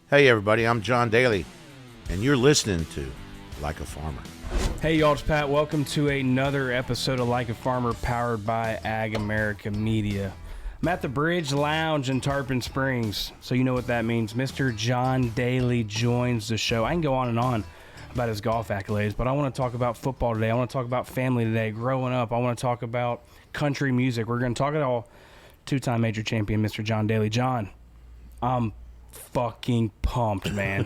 Hey everybody, I'm John Daly, and you're listening to Like a Farmer. Hey y'all, it's Pat. Welcome to another episode of Like a Farmer powered by Ag America Media. I'm at the Bridge Lounge in Tarpon Springs, so you know what that means. Mr. John Daly joins the show. I can go on and on about his golf accolades, but I want to talk about football today. I want to talk about family today, growing up. I want to talk about country music. We're going to talk it all. Two-time major champion, Mr. John Daly. John, I'm fucking pumped, man.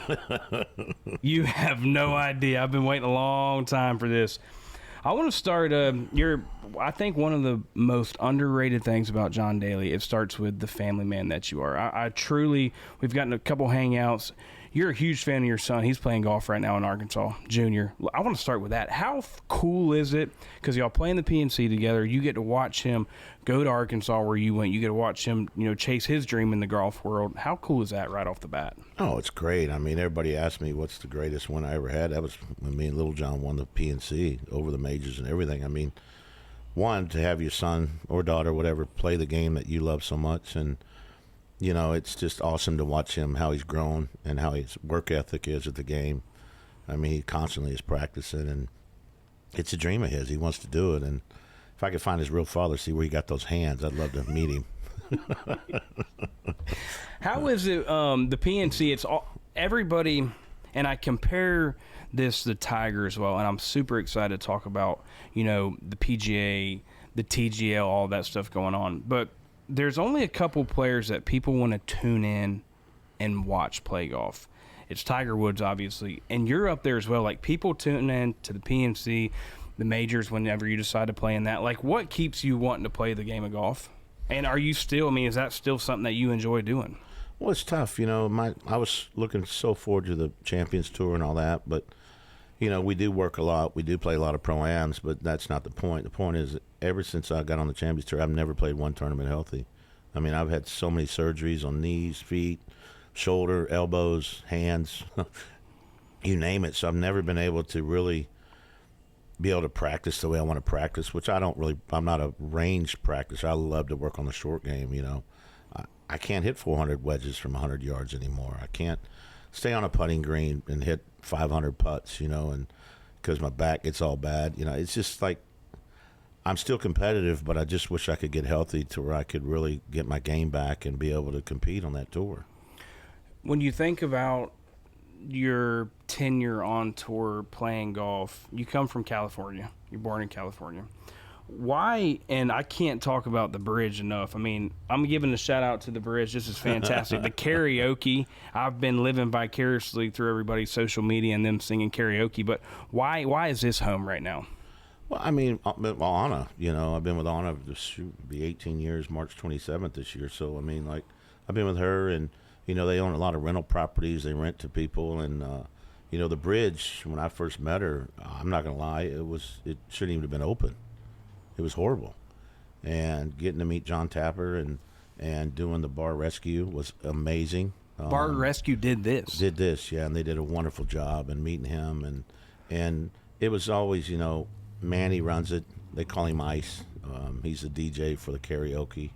You have no idea. I've been waiting a long time for this. I want to start, I think one of the most underrated things about John Daly, it starts with the family man that you are. I truly, we've gotten a couple hangouts. You're a huge fan of your son. He's playing golf right now in Arkansas, junior. I want to start with that. How cool is it? Because y'all play in the PNC together. You get to watch him go to Arkansas where you went. You get to watch him, chase his dream in the golf world. How cool is that right off the bat? Oh, it's great. I mean, everybody asked me what's the greatest win I ever had. That was when me and Little John won the PNC over the majors and everything. I mean, one, to have your son or daughter, whatever, play the game that you love so much, and it's just awesome to watch him, how he's grown and how his work ethic is at the game. I mean, he constantly is practicing, and it's a dream of his. He wants to do it, and if I could find his real father, see where he got those hands, I'd love to meet him. How is it, the PNC, it's all, everybody, and I compare this to Tiger as well, and I'm super excited to talk about, the PGA, the TGL, all that stuff going on, but there's only a couple players that people want to tune in and watch play golf. It's Tiger Woods, obviously, and you're up there as well. Like, people tune in to the PNC, the majors, whenever you decide to play in that. Like, what keeps you wanting to play the game of golf? And are you still, is that still something that you enjoy doing? Well, it's tough. I was looking so forward to the Champions Tour and all that, but we do work a lot. We do play a lot of Pro-Ams, but that's not the point. The point is, ever since I got on the Champions Tour, I've never played one tournament healthy. I mean, I've had so many surgeries on knees, feet, shoulder, elbows, hands, you name it. So I've never been able to really be able to practice the way I want to practice, which I'm not a range practicer. I love to work on the short game, I can't hit 400 wedges from 100 yards anymore. I can't stay on a putting green and hit 500 putts, and because my back gets all bad, it's just like I'm still competitive, but I just wish I could get healthy to where I could really get my game back and be able to compete on that tour. When you think about your tenure on tour playing golf, you come from California. You're born in California. Why, and I can't talk about the Bridge enough. I mean, I'm giving a shout out to the Bridge. This is fantastic. The karaoke, I've been living vicariously through everybody's social media and them singing karaoke, but why is this home right now? Well, I mean, Anna, I've been with Anna, this should be 18 years, March 27th this year. So, I mean, like, I've been with her, and, they own a lot of rental properties. They rent to people, and, the Bridge, when I first met her, I'm not going to lie, it shouldn't even have been open. It was horrible. And getting to meet John Taffer and doing the bar rescue was amazing. Bar rescue did this, yeah, and they did a wonderful job, and meeting him, and it was always, Manny runs it. They call him Ice. He's the DJ for the karaoke.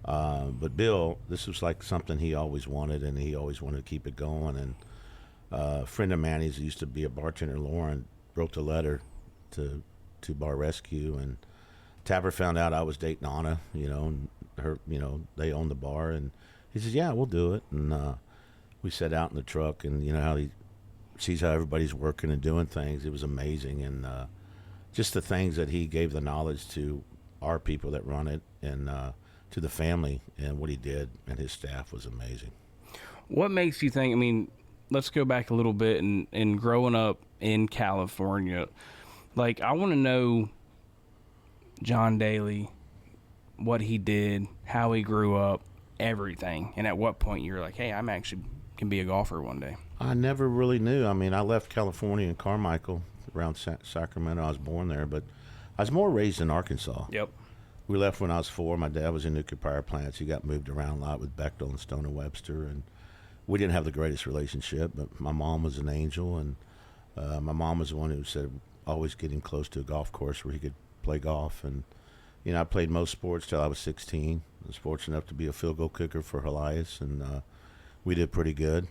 But Bill, this was like something he always wanted, and he always wanted to keep it going. And a friend of Manny's used to be a bartender, Lauren, wrote the letter to Bar Rescue, and Tapper found out I was dating Anna, and her, they owned the bar, and he says, yeah, we'll do it. And we sat out in the truck, and how he sees how everybody's working and doing things. It was amazing, and just the things that he gave the knowledge to our people that run it, and to the family, and what he did and his staff was amazing. What makes you think, let's go back a little bit, and growing up in California, like, I want to know John Daly, what he did, how he grew up, everything, and at what point you were like, hey, I'm actually can be a golfer one day. I never really knew. I mean, I left California in Carmichael around Sacramento. I was born there, but I was more raised in Arkansas. Yep. We left when I was 4. My dad was in nuclear power plants. He got moved around a lot with Bechtel and Stone and Webster, and we didn't have the greatest relationship, but my mom was an angel, and my mom was the one who said always get him close to a golf course where he could play golf. And I played most sports till I was 16. I was fortunate enough to be a field goal kicker for Elias, and we did pretty good.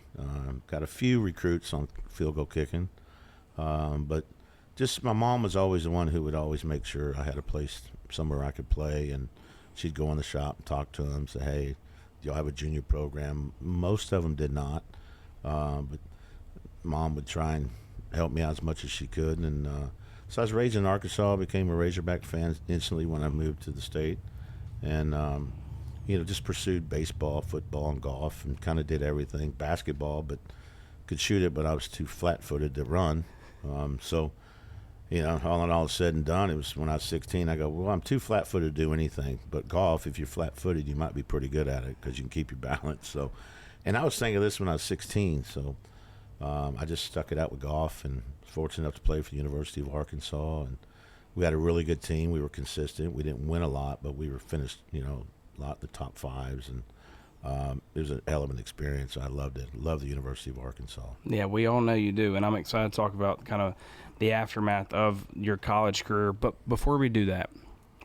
got a few recruits on field goal kicking, but just my mom was always the one who would always make sure I had a place somewhere I could play, and she'd go in the shop and talk to them, say, hey, do y'all have a junior program? Most of them did not, but Mom would try and help me out as much as she could. And so I was raised in Arkansas, became a Razorback fan instantly when I moved to the state, and just pursued baseball, football, and golf, and kind of did everything. Basketball, but could shoot it, but I was too flat-footed to run. So all in all said and done, it was when I was 16, I go, well, I'm too flat-footed to do anything. But golf, if you're flat-footed, you might be pretty good at it because you can keep your balance. So, and I was thinking of this when I was 16, so I just stuck it out with golf, and was fortunate enough to play for the University of Arkansas. And we had a really good team. We were consistent. We didn't win a lot, but we were finished, a lot in the top fives. And it was a hell of an experience. I loved it. Loved the University of Arkansas. Yeah, we all know you do, and I'm excited to talk about kind of the aftermath of your college career. But before we do that,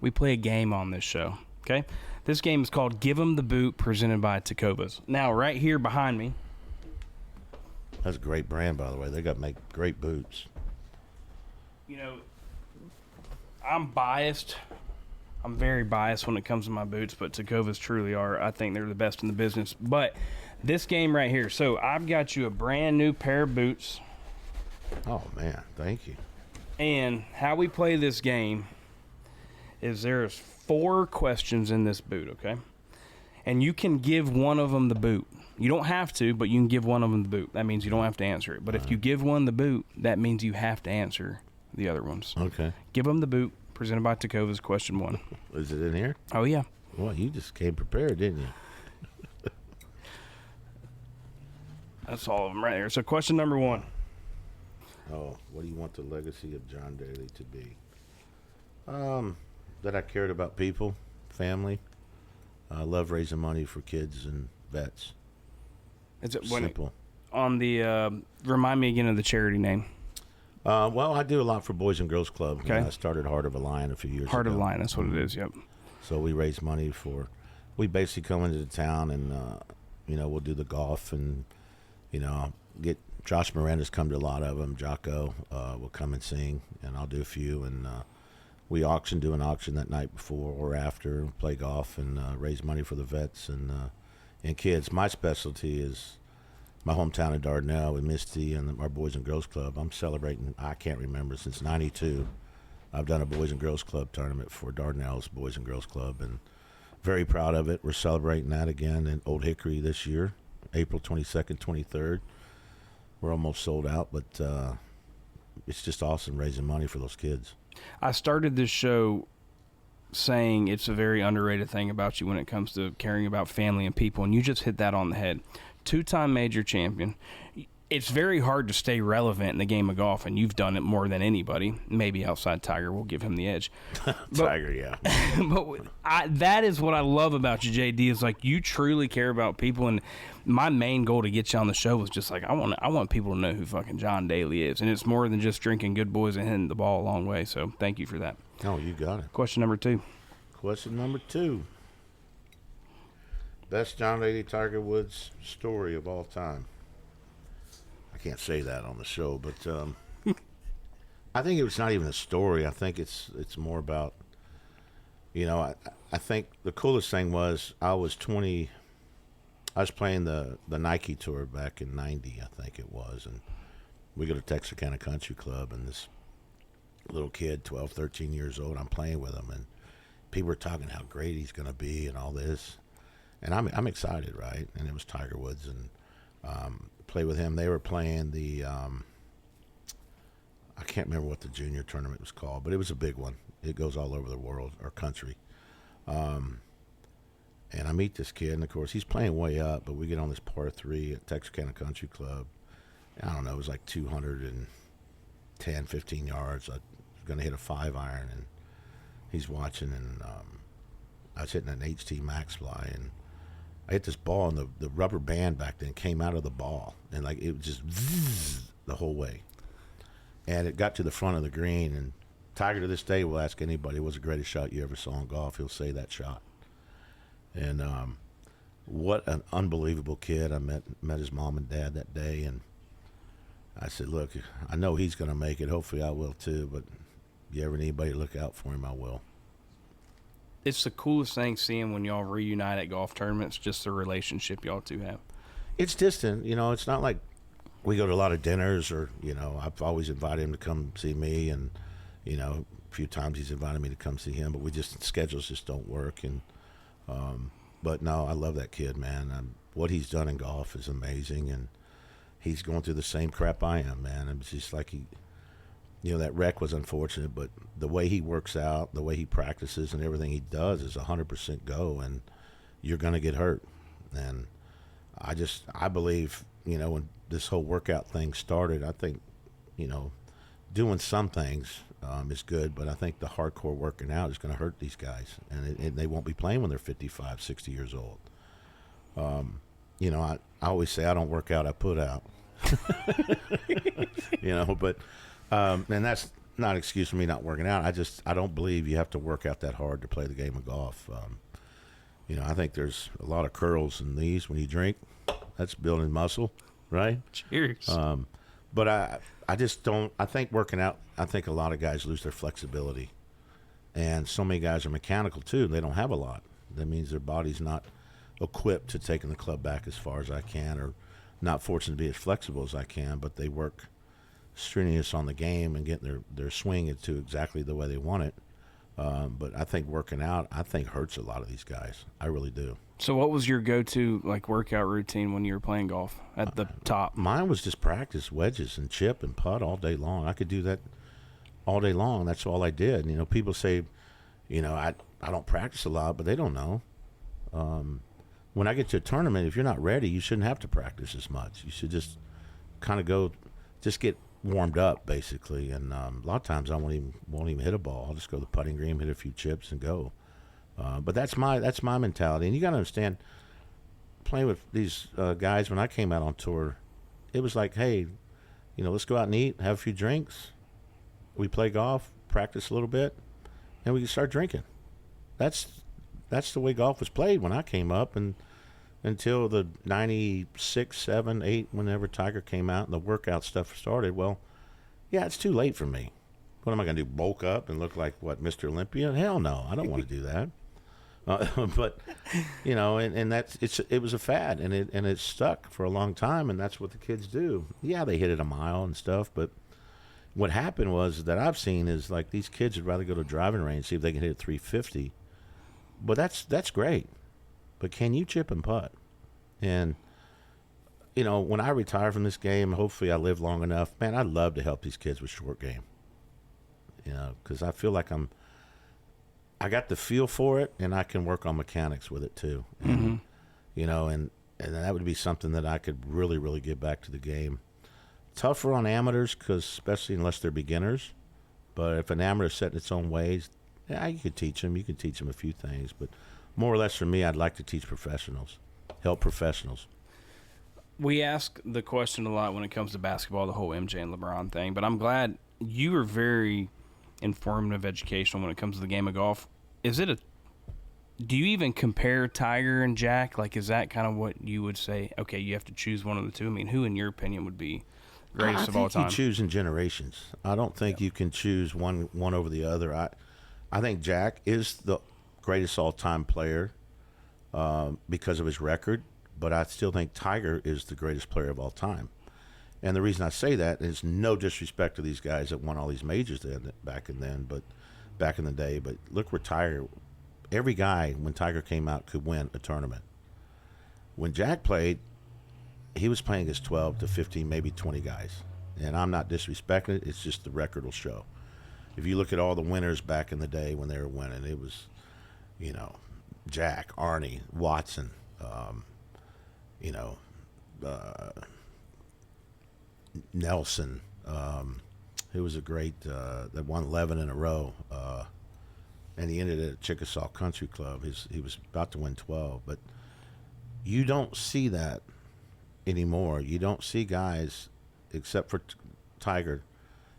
we play a game on this show, okay? This game is called Give 'em the Boot, presented by Tecovas. Now, right here behind me. That's a great brand, by the way. They make great boots. I'm biased. I'm very biased when it comes to my boots, but Tecovas truly are. I think they're the best in the business. But this game right here, so I've got you a brand new pair of boots. Oh, man. Thank you. And how we play this game is there's 4 questions in this boot, okay? And you can give one of them the boot. You don't have to, but you can give one of them the boot. That means you don't have to answer it. But if you give one the boot, that means you have to answer the other ones. Okay. Give them the boot, presented by Tecovas, question 1. Is it in here? Oh, yeah. Well, you just came prepared, didn't you? That's all of them right there. So question number 1. Oh, what do you want the legacy of John Daly to be? That I cared about people, family. I love raising money for kids and vets. Is it simple? On the remind me again of the charity name. Well, I do a lot for Boys and Girls Club. Okay. I started Heart of a Lion a few years ago. Heart of a Lion, that's what it is. Yep. So we raise money for. We basically come into the town and we'll do the golf and get Josh Miranda's come to a lot of them. Jocko will come and sing, and I'll do a few. And we do an auction that night before or after, play golf and raise money for the vets and kids. My specialty is my hometown of Dardanelle with Misty and our Boys and Girls Club. I'm celebrating, I can't remember, since 92. I've done a Boys and Girls Club tournament for Dardanelle's Boys and Girls Club, and very proud of it. We're celebrating that again in Old Hickory this year, April 22nd, 23rd. We're almost sold out, but it's just awesome raising money for those kids. I started this show saying it's a very underrated thing about you when it comes to caring about family and people, and you just hit that on the head. 2-time major champion. It's very hard to stay relevant in the game of golf, and you've done it more than anybody. Maybe outside Tiger, we'll give him the edge. Tiger, yeah. But that is what I love about you, JD, is like you truly care about people. And my main goal to get you on the show was just like I want people to know who fucking John Daly is, and it's more than just drinking good boys and hitting the ball a long way. So thank you for that. Oh, you got it. Question number 2. Question number 2. Best John Daly Tiger Woods story of all time. I can't say that on the show, but I think it was not even a story. I think it's more about, I think the coolest thing was I was playing the Nike tour back in 90, I think it was, and we go to Texarkana Country Club, and this little kid, 12, 13 years old, I'm playing with him, and people were talking how great he's going to be and all this, and I'm excited, right? And it was Tiger Woods, and play with him. They were playing the I can't remember what the junior tournament was called, but it was a big one. It goes all over the world or country. And I meet this kid, and of course he's playing way up, but we get on this par 3 at Texarkana Country Club. I don't know, it was like 210, 15 yards. I was going to hit a 5-iron, and he's watching, and I was hitting an HT Max Fly, and I hit this ball, and the rubber band back then came out of the ball, and like it was just the whole way. And it got to the front of the green, and Tiger to this day will ask anybody, what's the greatest shot you ever saw in golf? He'll say that shot. And what an unbelievable kid. I met his mom and dad that day, and I said, look, I know he's going to make it. Hopefully I will too, but if you ever need anybody to look out for him, I will. It's the coolest thing seeing when y'all reunite at golf tournaments, just the relationship y'all two have. It's distant. It's not like we go to a lot of dinners or, I've always invited him to come see me, and, a few times he's invited me to come see him, but schedules just don't work. And but no, I love that kid, man. What he's done in golf is amazing, and he's going through the same crap I am, man. It's just like that wreck was unfortunate, but the way he works out, the way he practices, and everything he does is 100% go, and you're going to get hurt. And I believe, when this whole workout thing started, I think, doing some things is good, but I think the hardcore working out is going to hurt these guys, and they won't be playing when they're 55, 60 years old. I always say I don't work out, I put out. But and that's not an excuse for me not working out. I don't believe you have to work out that hard to play the game of golf. I think there's a lot of curls in these when you drink. That's building muscle, right? Cheers. But I just don't. I think working out, I think a lot of guys lose their flexibility. And so many guys are mechanical, too. They don't have a lot. That means their body's not equipped to taking the club back as far as I can, or not fortunate to be as flexible as I can, but they work strenuous on the game and getting their swing into exactly the way they want it. But I think working out, hurts a lot of these guys. I really do. So what was your go-to workout routine when you were playing golf at the top? Mine was just practice wedges and chip and putt all day long. I could do that all day long. That's all I did. People say, I don't practice a lot, but they don't know. When I get to a tournament, if you're not ready, you shouldn't have to practice as much. You should just kind of just get warmed up, basically. And a lot of times I won't even hit a ball. I'll just go to the putting green, hit a few chips, and go. But that's my mentality. And you got to understand, playing with these guys when I came out on tour, it was like, hey, let's go out and eat, have a few drinks. We play golf, practice a little bit, and we can start drinking. That's the way golf was played when I came up, and until the 96, 7, 8, whenever Tiger came out and the workout stuff started. Well, yeah, it's too late for me. What am I going to do, bulk up and look like, what, Mr. Olympia? Hell no, I don't want to do that. But, and it was a fad, and it stuck for a long time, and that's what the kids do. Yeah, they hit it a mile and stuff, but what happened was that I've seen is like these kids would rather go to a driving range, see if they can hit 350. But that's great. But can you chip and putt? And, when I retire from this game, hopefully I live long enough, man, I'd love to help these kids with short game. Because I feel like I got the feel for it, and I can work on mechanics with it too. And, and that would be something that I could really, really give back to the game. Tougher on amateurs, because especially unless they're beginners. But if an amateur's set in its own ways, yeah, you could teach them. You could teach them a few things, but more or less for me, I'd like to teach professionals, help professionals. We ask the question a lot when it comes to basketball, the whole MJ and LeBron thing, but I'm glad you were very informative, educational when it comes to the game of golf. Do you even compare Tiger and Jack? Is that kind of what you would say? Okay, you have to choose one of the two. I mean, who in your opinion would be greatest of all time? I think you choose in generations. I don't think you can choose one over the other. I think Jack is the greatest all-time player because of his record, but I still think Tiger is the greatest player of all time. And the reason I say that is no disrespect to these guys that won all these majors back in the day, but look where Tiger, every guy when Tiger came out could win a tournament. When Jack played, he was playing against 12 to 15, maybe 20 guys. And I'm not disrespecting it, it's just the record will show. If you look at all the winners back in the day when they were winning, it was, Jack, Arnie, Watson, Nelson, who was a great, that won 11 in a row, and he ended at Chickasaw Country Club. He was about to win 12, but you don't see that anymore. You don't see guys, except for Tiger,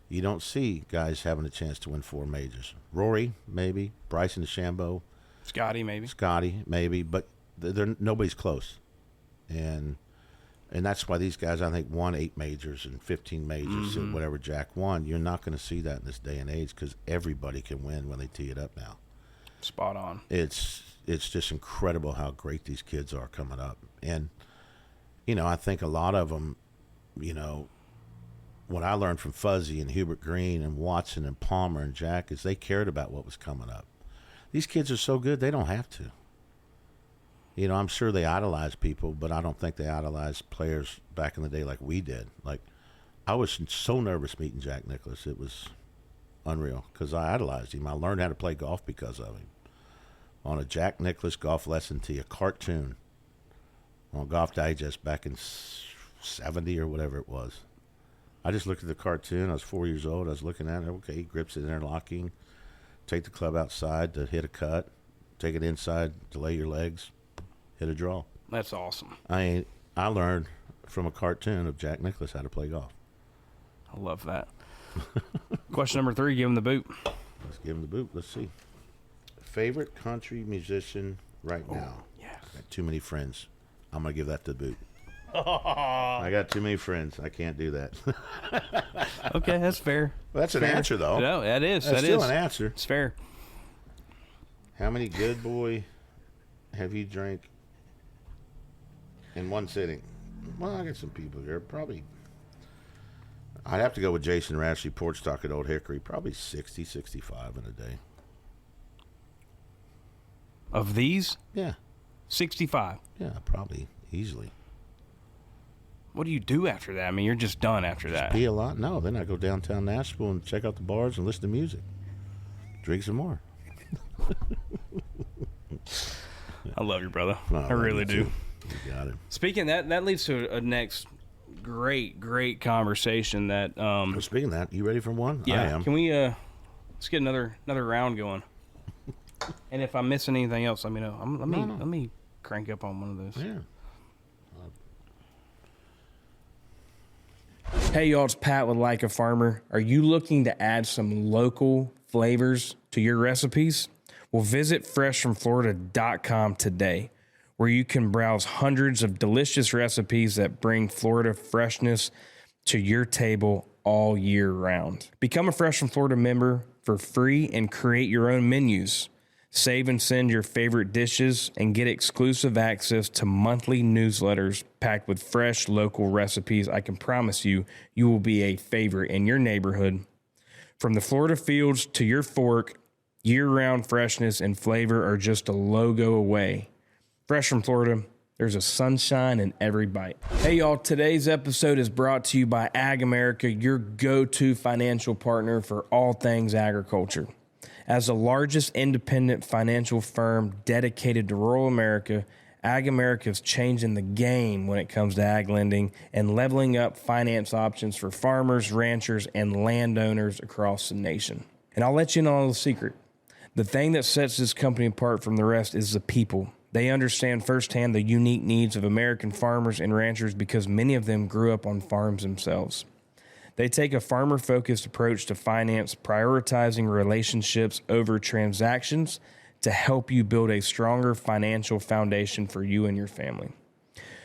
you don't see guys having a chance to win 4 majors. Rory, maybe. Bryson DeChambeau. Scotty, maybe, but nobody's close, and that's why these guys, I think, won 8 majors and 15 majors and whatever Jack won. You're not going to see that in this day and age because everybody can win when they tee it up now. Spot on. It's just incredible how great these kids are coming up. And, I think a lot of them, what I learned from Fuzzy and Hubert Green and Watson and Palmer and Jack is they cared about what was coming up. These kids are so good, they don't have to. I'm sure they idolize people, but I don't think they idolize players back in the day like we did. Like, I was so nervous meeting Jack Nicklaus. It was unreal because I idolized him. I learned how to play golf because of him. On a Jack Nicklaus golf lesson tee, a cartoon on Golf Digest back in 70 or whatever it was. I just looked at the cartoon. I was 4 years old. I was looking at it. Okay, he grips it interlocking. Take the club outside to hit a cut. Take it inside to lay your legs. Hit a draw. That's awesome. I learned from a cartoon of Jack Nicklaus how to play golf. I love that. Question number 3, give him the boot. Let's give him the boot. Let's see. Favorite country musician right now? Yes. I got too many friends. I'm going to give that the boot. I got too many friends. I can't do that. Okay, that's fair. Well, that's an answer, though. No, that is. That's still an answer. It's fair. How many Good Boy have you drank in one sitting? Well, I got some people here. Probably, I'd have to go with Jason Rashley, Porch Talk at Old Hickory. Probably 60, 65 in a day. Of these? Yeah. 65. Yeah, probably. Easily. What do you do after that? I mean, you're just done after that. Pee a lot? No. Then I go downtown Nashville and check out the bars and listen to music. Drink some more. I love you, brother. No, I really do. You got it. Speaking of that leads to a next great conversation that Well, speaking of that, you ready for one? yeah, I am. can we let's get another round going. And if I'm missing anything else, let me know. Let me crank up on one of those. Yeah. Hey y'all, it's Pat with Like a Farmer. Are you looking to add some local flavors to your recipes? Well, visit freshfromflorida.com today, where you can browse hundreds of delicious recipes that bring Florida freshness to your table all year round. Become a Fresh from Florida member for free and create your own menus. Save and send your favorite dishes and get exclusive access to monthly newsletters packed with fresh local recipes. I can promise you, you will be a favorite in your neighborhood. From the Florida fields to your fork, year-round freshness and flavor are just a logo away. Fresh from Florida, there's a sunshine in every bite. Hey y'all, today's episode is brought to you by Ag America, your go-to financial partner for all things agriculture. As the largest independent financial firm dedicated to rural America, Ag America is changing the game when it comes to ag lending and leveling up finance options for farmers, ranchers, and landowners across the nation. And I'll let you know a little secret. The thing that sets this company apart from the rest is the people. They understand firsthand the unique needs of American farmers and ranchers because many of them grew up on farms themselves. They take a farmer-focused approach to finance, prioritizing relationships over transactions to help you build a stronger financial foundation for you and your family.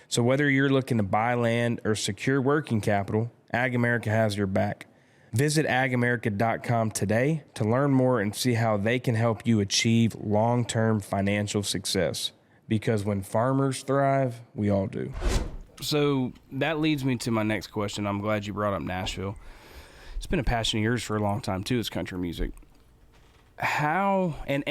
So whether you're looking to buy land or secure working capital, Ag America has your back. Visit agamerica.com today to learn more and see how they can help you achieve long-term financial success. Because when farmers thrive, we all do. So that leads me to my next question. I'm glad you brought up Nashville. It's been a passion of yours for a long time too, is country music. How, and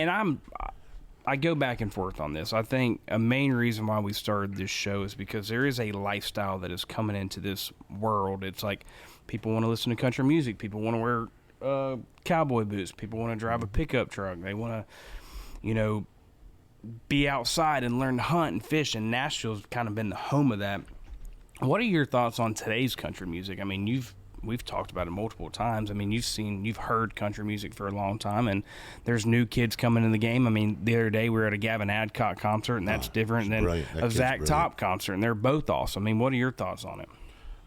I go back and forth on this. I think a main reason why we started this show is because there is a lifestyle that is coming into this world. It's like people want to listen to country music. People want to wear cowboy boots. People want to drive a pickup truck. They want to, be outside and learn to hunt and fish. And Nashville's kind of been the home of that. What are your thoughts on today's country music? I mean, we've talked about it multiple times. I mean, you've heard country music for a long time, and there's new kids coming in the game. I mean, the other day we were at a Gavin Adcock concert, and that's different than a Zach Top concert, and they're both awesome. I mean, what are your thoughts on it?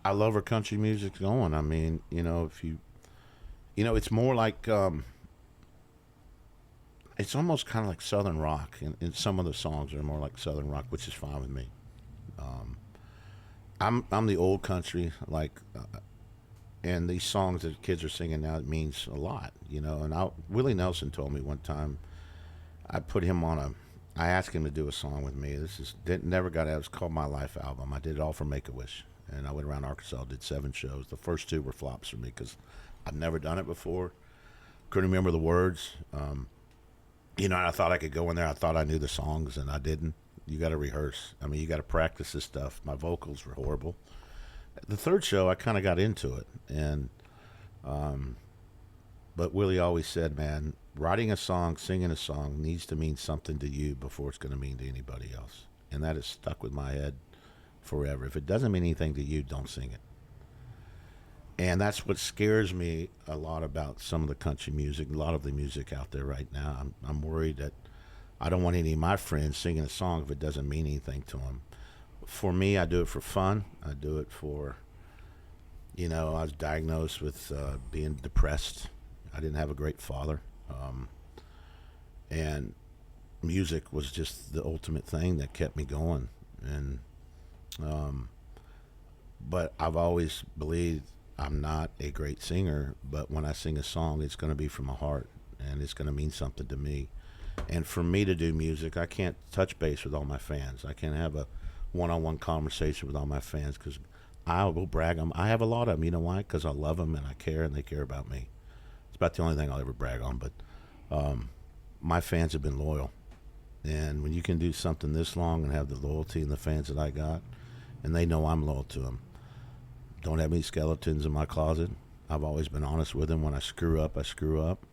I love where country music's going. I mean, if you, it's more like, it's almost kind of like Southern rock, and some of the songs are more like Southern rock, which is fine with me. I'm the old country, like, and these songs that kids are singing now, it means a lot, you know. And Willie Nelson told me one time, I asked him to do a song with me. Never got out. It was called My Life album. I did it all for Make-A-Wish, and I went around Arkansas, did 7 shows. The first 2 were flops for me because I've never done it before. Couldn't remember the words. You know, I thought I could go in there. I thought I knew the songs, and I didn't. You got to rehearse. I mean, you got to practice this stuff. My vocals were horrible. The 3rd show, I kind of got into it, and but Willie always said, man, writing a song, singing a song needs to mean something to you before it's going to mean to anybody else. And that has stuck with my head forever. If it doesn't mean anything to you, don't sing it. And that's what scares me a lot about some of the country music, a lot of the music out there right now. I'm worried that I don't want any of my friends singing a song if it doesn't mean anything to them. For me, I do it for fun. I do it for, you know, I was diagnosed with being depressed. I didn't have a great father. And music was just the ultimate thing that kept me going. And but I've always believed I'm not a great singer, but when I sing a song, it's going to be from my heart, and it's going to mean something to me. And for me to do music, I can't touch base with all my fans. I can't have a one-on-one conversation with all my fans because I will brag on them. I have a lot of them. You know why? Because I love them and I care, and they care about me. It's about the only thing I'll ever brag on. But my fans have been loyal. And when you can do something this long and have the loyalty and the fans that I got, and they know I'm loyal to them, don't have any skeletons in my closet. I've always been honest with them. When I screw up, I screw up.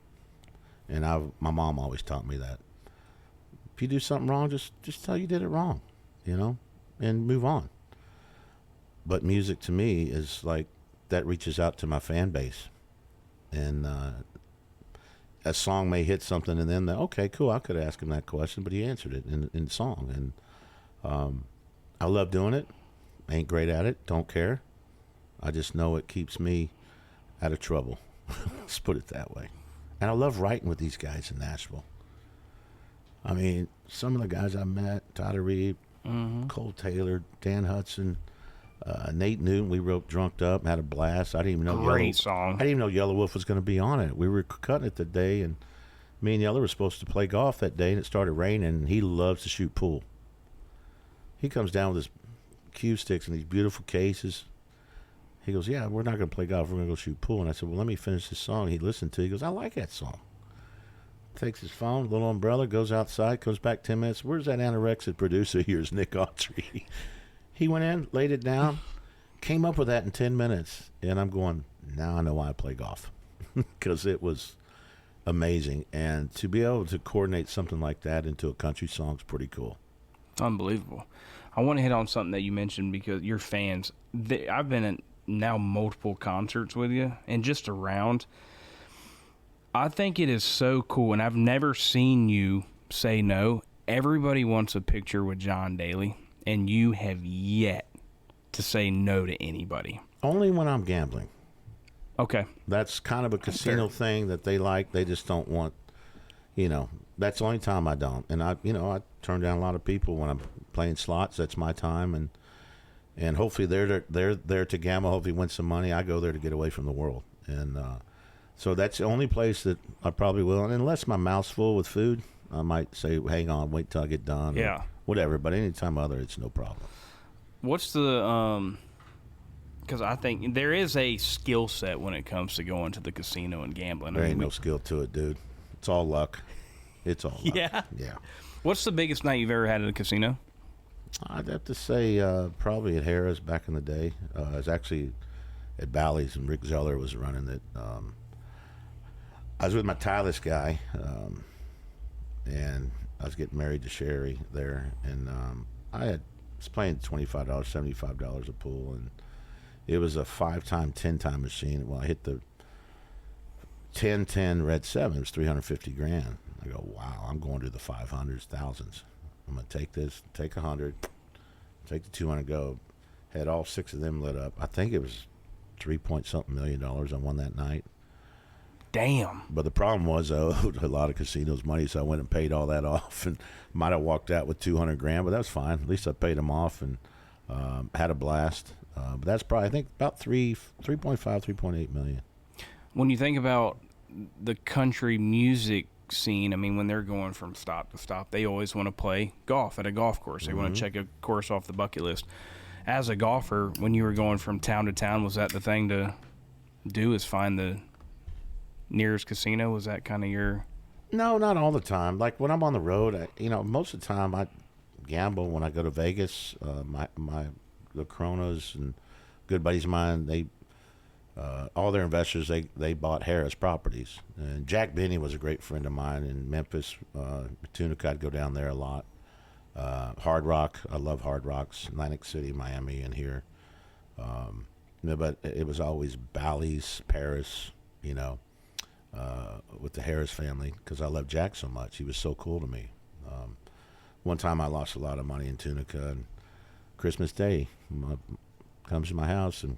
And my mom always taught me that. If you do something wrong, just tell you did it wrong, you know, and move on. But music to me is like, that reaches out to my fan base. And a song may hit something, and then, okay, cool, I could ask him that question, but he answered it in song. And I love doing it. Ain't great at it, don't care. I just know it keeps me out of trouble. Let's put it that way. And I love writing with these guys in Nashville. I mean, some of the guys I met, Tyler Reed, Cole Taylor, Dan Hudson, Nate Newton, we wrote Drunked Up, had a blast. I didn't even know Great song. I didn't even know Yellow Wolf was going to be on it. We were cutting it the day, and me and Yellow were supposed to play golf that day, and it started raining, and he loves to shoot pool. He comes down with his cue sticks and these beautiful cases. He goes, yeah, we're not going to play golf. We're going to go shoot pool. And I said, well, let me finish this song. He listened to it. He goes, I like that song. Takes his phone, little umbrella, goes outside, comes back 10 minutes. Where's that anorexic producer of yours, Nick Autry? He went in, laid it down, came up with that in 10 minutes. And I'm going, now I know why I play golf. Because it was amazing. And to be able to coordinate something like that into a country song is pretty cool. Unbelievable. I want to hit on something that you mentioned because your fans, I've been in now multiple concerts with you and just around. I think it is so cool, and I've never seen you say no. Everybody wants a picture with John Daly, and you have yet to say no to anybody. Only when I'm gambling. Okay. That's kind of a casino thing that they like. They just don't want, you know, that's the only time I don't. And I turn down a lot of people when I'm playing slots. That's my time, and hopefully they're there to gamble. Hopefully win some money. I go there to get away from the world, and so that's the only place that I probably will. And unless my mouth's full with food, I might say, hang on, wait till I get done. Yeah. Whatever. But anytime other, it's no problem. What's the because I think there is a skill set when it comes to going to the casino and gambling. There ain't no skill to it, dude. It's all luck. It's all luck. Yeah. Yeah. What's the biggest night you've ever had at a casino? I'd have to say probably at Harrah's back in the day. It was actually at Bally's, and Rick Zeller was running it. I was with my Tyler's guy, and I was getting married to Sherry there, and I was playing $25, $75 a pool, and it was a 5-time, 10-time machine. Well, I hit the 10-10 red 7. It was $350,000. I go, wow, I'm going to the 500s, thousands. I'm going to take this, take 100, take the 200, go. Had all 6 of them lit up. I think it was $3 point something million I won that night. Damn. But the problem was I owed a lot of casinos money, so I went and paid all that off, and might have walked out with $200,000, but that was fine. At least I paid them off and had a blast. But that's probably, I think, about 3.8 million. When you think about the country music scene, I mean, when they're going from stop to stop, they always want to play golf at a golf course. They want to check a course off the bucket list. As a golfer, when you were going from town to town, was that the thing to do, is find the nearest casino? Was that kind of your... No, not all the time. Like when I'm on the road, most of the time I gamble when I go to Vegas. The Coronas and good buddies of mine, they all their investors, they bought Harris Properties. And Jack Benny was a great friend of mine in Memphis. Tunica, I'd go down there a lot. Hard Rock, I love Hard Rocks, Atlantic City, Miami, and here. But it was always Bally's, Paris, with the Harris family, because I love Jack so much. He was so cool to me. One time I lost a lot of money in Tunica, and Christmas Day comes to my house and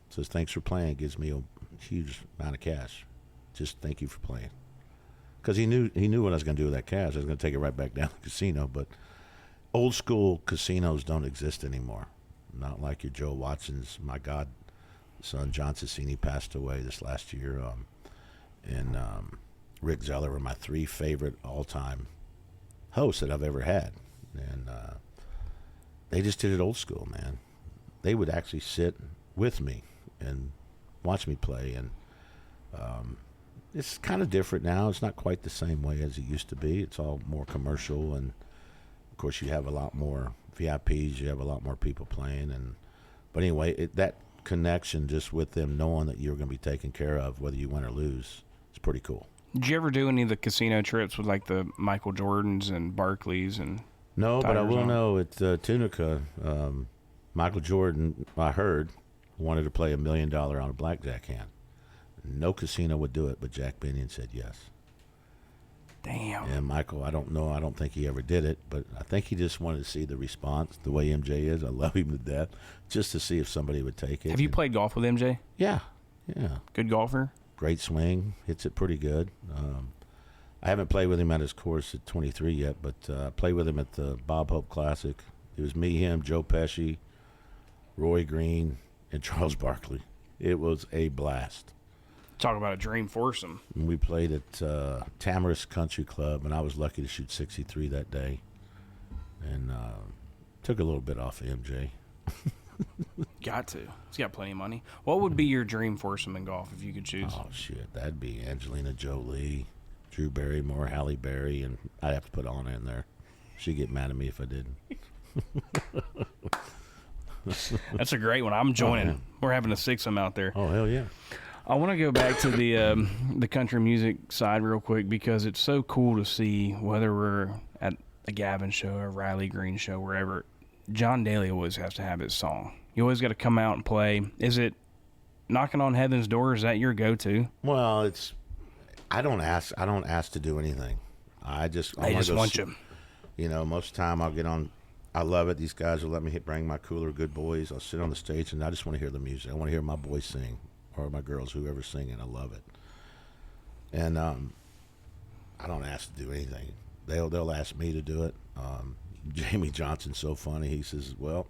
says, "Thanks for playing." Gives me a huge amount of cash. Just thank you for playing. Because he knew what I was going to do with that cash. I was going to take it right back down to the casino. But old school casinos don't exist anymore. Not like your Joe Watson's. My godson, John Taffer, passed away this last year. And Rick Zeller were my three favorite all-time hosts that I've ever had. And they just did it old school, man. They would actually sit with me and watch me play. And it's kind of different now. It's not quite the same way as it used to be. It's all more commercial. And, of course, you have a lot more VIPs. You have a lot more people playing. But anyway, that connection just with them knowing that you're going to be taken care of, whether you win or lose, is pretty cool. Did you ever do any of the casino trips with like the Michael Jordans and Barclays and... No, but I Tigers will on? know at Tunica, Michael Jordan, I heard, wanted to play $1 million on a blackjack hand. No casino would do it, but Jack Benyon said yes. Damn. And Michael, I don't know. I don't think he ever did it, but I think he just wanted to see the response, the way MJ is. I love him to death, just to see if somebody would take it. Have you played golf with MJ? Yeah. Good golfer? Great swing. Hits it pretty good. I haven't played with him at his course at 23 yet, but I played with him at the Bob Hope Classic. It was me, him, Joe Pesci, Roy Green, and Charles Barkley. It was a blast. Talk about a dream foursome. And we played at Tamarisk Country Club, and I was lucky to shoot 63 that day. And took a little bit off of MJ. Got to. He's got plenty of money. What would be your dream foursome in golf if you could choose? Oh, shit. That'd be Angelina Jolie, Drew Barrymore, Halle Berry, and I'd have to put Anna in there. She'd get mad at me if I didn't. That's a great one. I'm joining. Oh, We're having a sixth out there. Oh, hell yeah. I want to go back to the country music side real quick, because it's so cool to see, whether we're at a Gavin show or a Riley Green show, wherever, John Daly always has to have his song. You always got to come out and play. Is it Knocking on Heaven's Door? Is that your go-to? Well, I don't ask to do anything. I just want you. Most of the time I'll get on. I love it. These guys will let me bring my cooler, good boys. I'll sit on the stage and I just want to hear the music. I want to hear my boys sing, or my girls, whoever's singing. I love it. And I don't ask to do anything. They'll ask me to do it. Jamie Johnson's so funny. He says, well,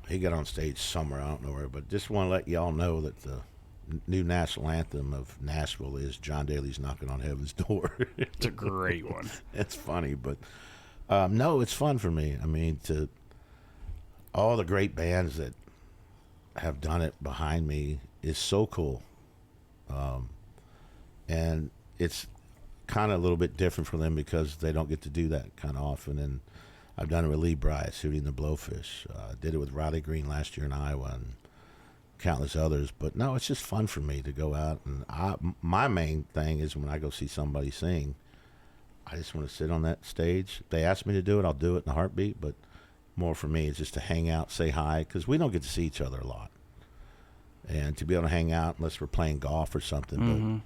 he got on stage somewhere, I don't know where, but just want to let y'all know that the new national anthem of Nashville is John Daly's Knocking on Heaven's Door. It's a great one. It's funny, but no, it's fun for me. I mean, to all the great bands that have done it behind me is so cool. And it's kind of a little bit different for them because they don't get to do that kind of often. And I've done it with Lee Bryce, Hooting the Blowfish. Did it with Riley Green last year in Iowa and countless others. But no, it's just fun for me to go out. And my main thing is when I go see somebody sing, I just want to sit on that stage. If they ask me to do it, I'll do it in a heartbeat. But more for me is just to hang out, say hi, because we don't get to see each other a lot. And to be able to hang out unless we're playing golf or something. Mm-hmm. But,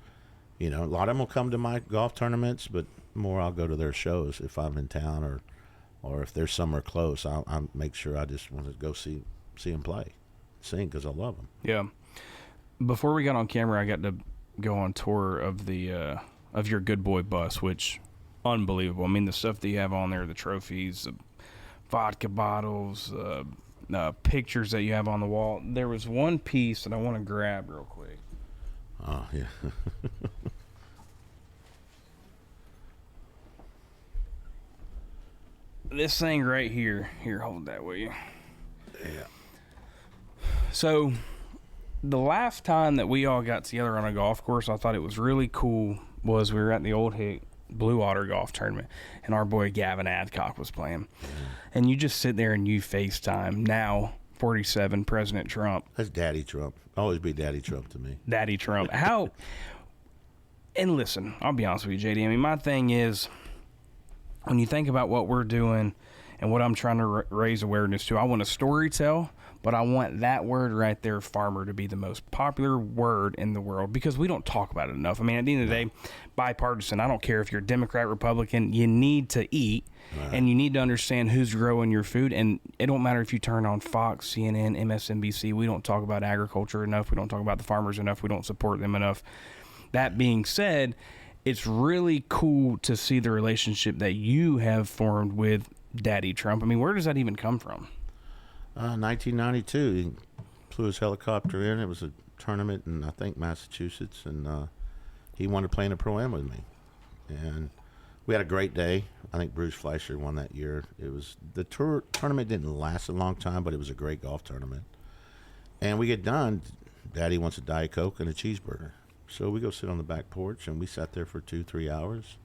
a lot of them will come to my golf tournaments, but more I'll go to their shows if I'm in town or if they're somewhere close. I'll make sure I just want to go see them play, sing, because I love them. Yeah. Before we got on camera, I got to go on tour of the of your Good Boy bus, which unbelievable. I mean, the stuff that you have on there, the trophies, the vodka bottles, pictures that you have on the wall. There was one piece that I want to grab real quick. Oh, yeah. This thing right here. Here, hold that, will you? Yeah. So, the last time that we all got together on a golf course, I thought it was really cool, was we were at the Old Hick Blue Otter golf tournament, and our boy Gavin Adcock was playing. And you just sit there and you FaceTime. Now, 47, President Trump. That's Daddy Trump. Always be Daddy Trump to me. Daddy Trump. How... And listen, I'll be honest with you, JD. I mean, my thing is, when you think about what we're doing and what I'm trying to raise awareness to, I want to storytell, but I want that word right there, farmer, to be the most popular word in the world, because we don't talk about it enough. I mean, at the end of the day, bipartisan, I don't care if you're Democrat, Republican, you need to eat, and you need to understand who's growing your food. And it don't matter if you turn on Fox, CNN, MSNBC, we don't talk about agriculture enough. We don't talk about the farmers enough. We don't support them enough. That being said, it's really cool to see the relationship that you have formed with Daddy Trump. I mean, where does that even come from? 1992, he flew his helicopter in. It was a tournament in, I think, Massachusetts, and he wanted to play in a Pro-Am with me. And we had a great day. I think Bruce Fleischer won that year. It was the tournament didn't last a long time, but it was a great golf tournament. And we get done. Daddy wants a Diet Coke and a cheeseburger. So we go sit on the back porch, and we sat there for 2-3 hours.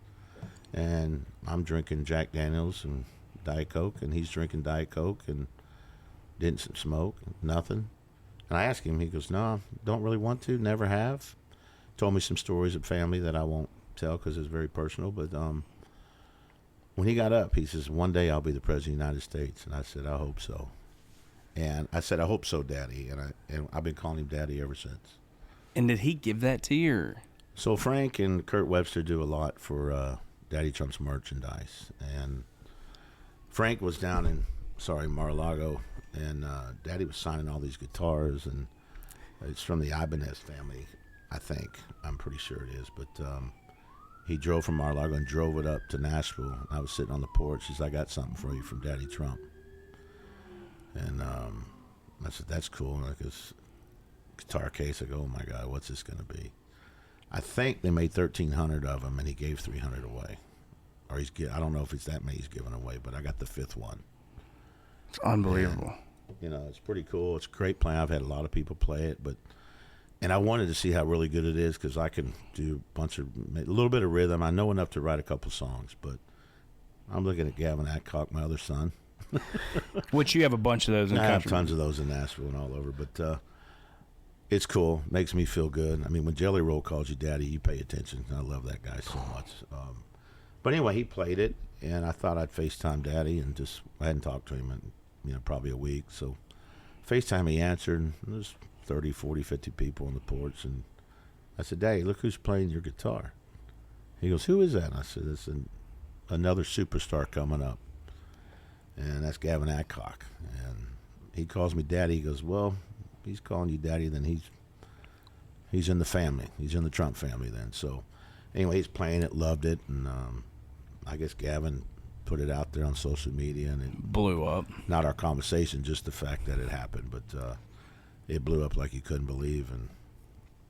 And I'm drinking Jack Daniels and Diet Coke, and he's drinking Diet Coke and didn't smoke, nothing. And I asked him, he goes, no, don't really want to, never have. Told me some stories of family that I won't tell because it's very personal. But when he got up, he says, one day I'll be the President of the United States. And I said, I hope so. And I said, I hope so, Daddy. And I've been calling him Daddy ever since. And did he give that to you? Or? So Frank and Kurt Webster do a lot for Daddy Trump's merchandise. And Frank was down in, Mar-a-Lago, and Daddy was signing all these guitars, and it's from the Ibanez family, I think. I'm pretty sure it is. But he drove from Mar-a-Lago and drove it up to Nashville. I was sitting on the porch. He said, I got something for you from Daddy Trump. And I said, that's cool. Like his guitar case, I go, oh my God, what's this going to be? I think they made 1,300 of them, and he gave 300 away. Or I don't know if it's that many he's giving away, but I got the 5th one. It's unbelievable. And, it's pretty cool. It's a great playing. I've had a lot of people play it, and I wanted to see how really good it is, because I can do a little bit of rhythm. I know enough to write a couple songs, but I'm looking at Gavin Adcock, my other son. Which you have a bunch of those in the country. I have tons of those in Nashville and all over, but it's cool. Makes me feel good. I mean, when Jelly Roll calls you Daddy, you pay attention. I love that guy so much. But anyway, he played it, and I thought I'd FaceTime Daddy, and I hadn't talked to him in probably a week. So FaceTime, he answered, and there's 30, 40, 50 people on the porch, and I said, Daddy, look who's playing your guitar. He goes, who is that? And I said, it's another superstar coming up, and that's Gavin Adcock. And he calls me Daddy. He goes, well, he's calling you Daddy, then he's in the family. He's in the Trump family then. So anyway, he's playing it, loved it, and I guess Gavin put it out there on social media, and it blew up. Not our conversation, just the fact that it happened, but it blew up like you couldn't believe, and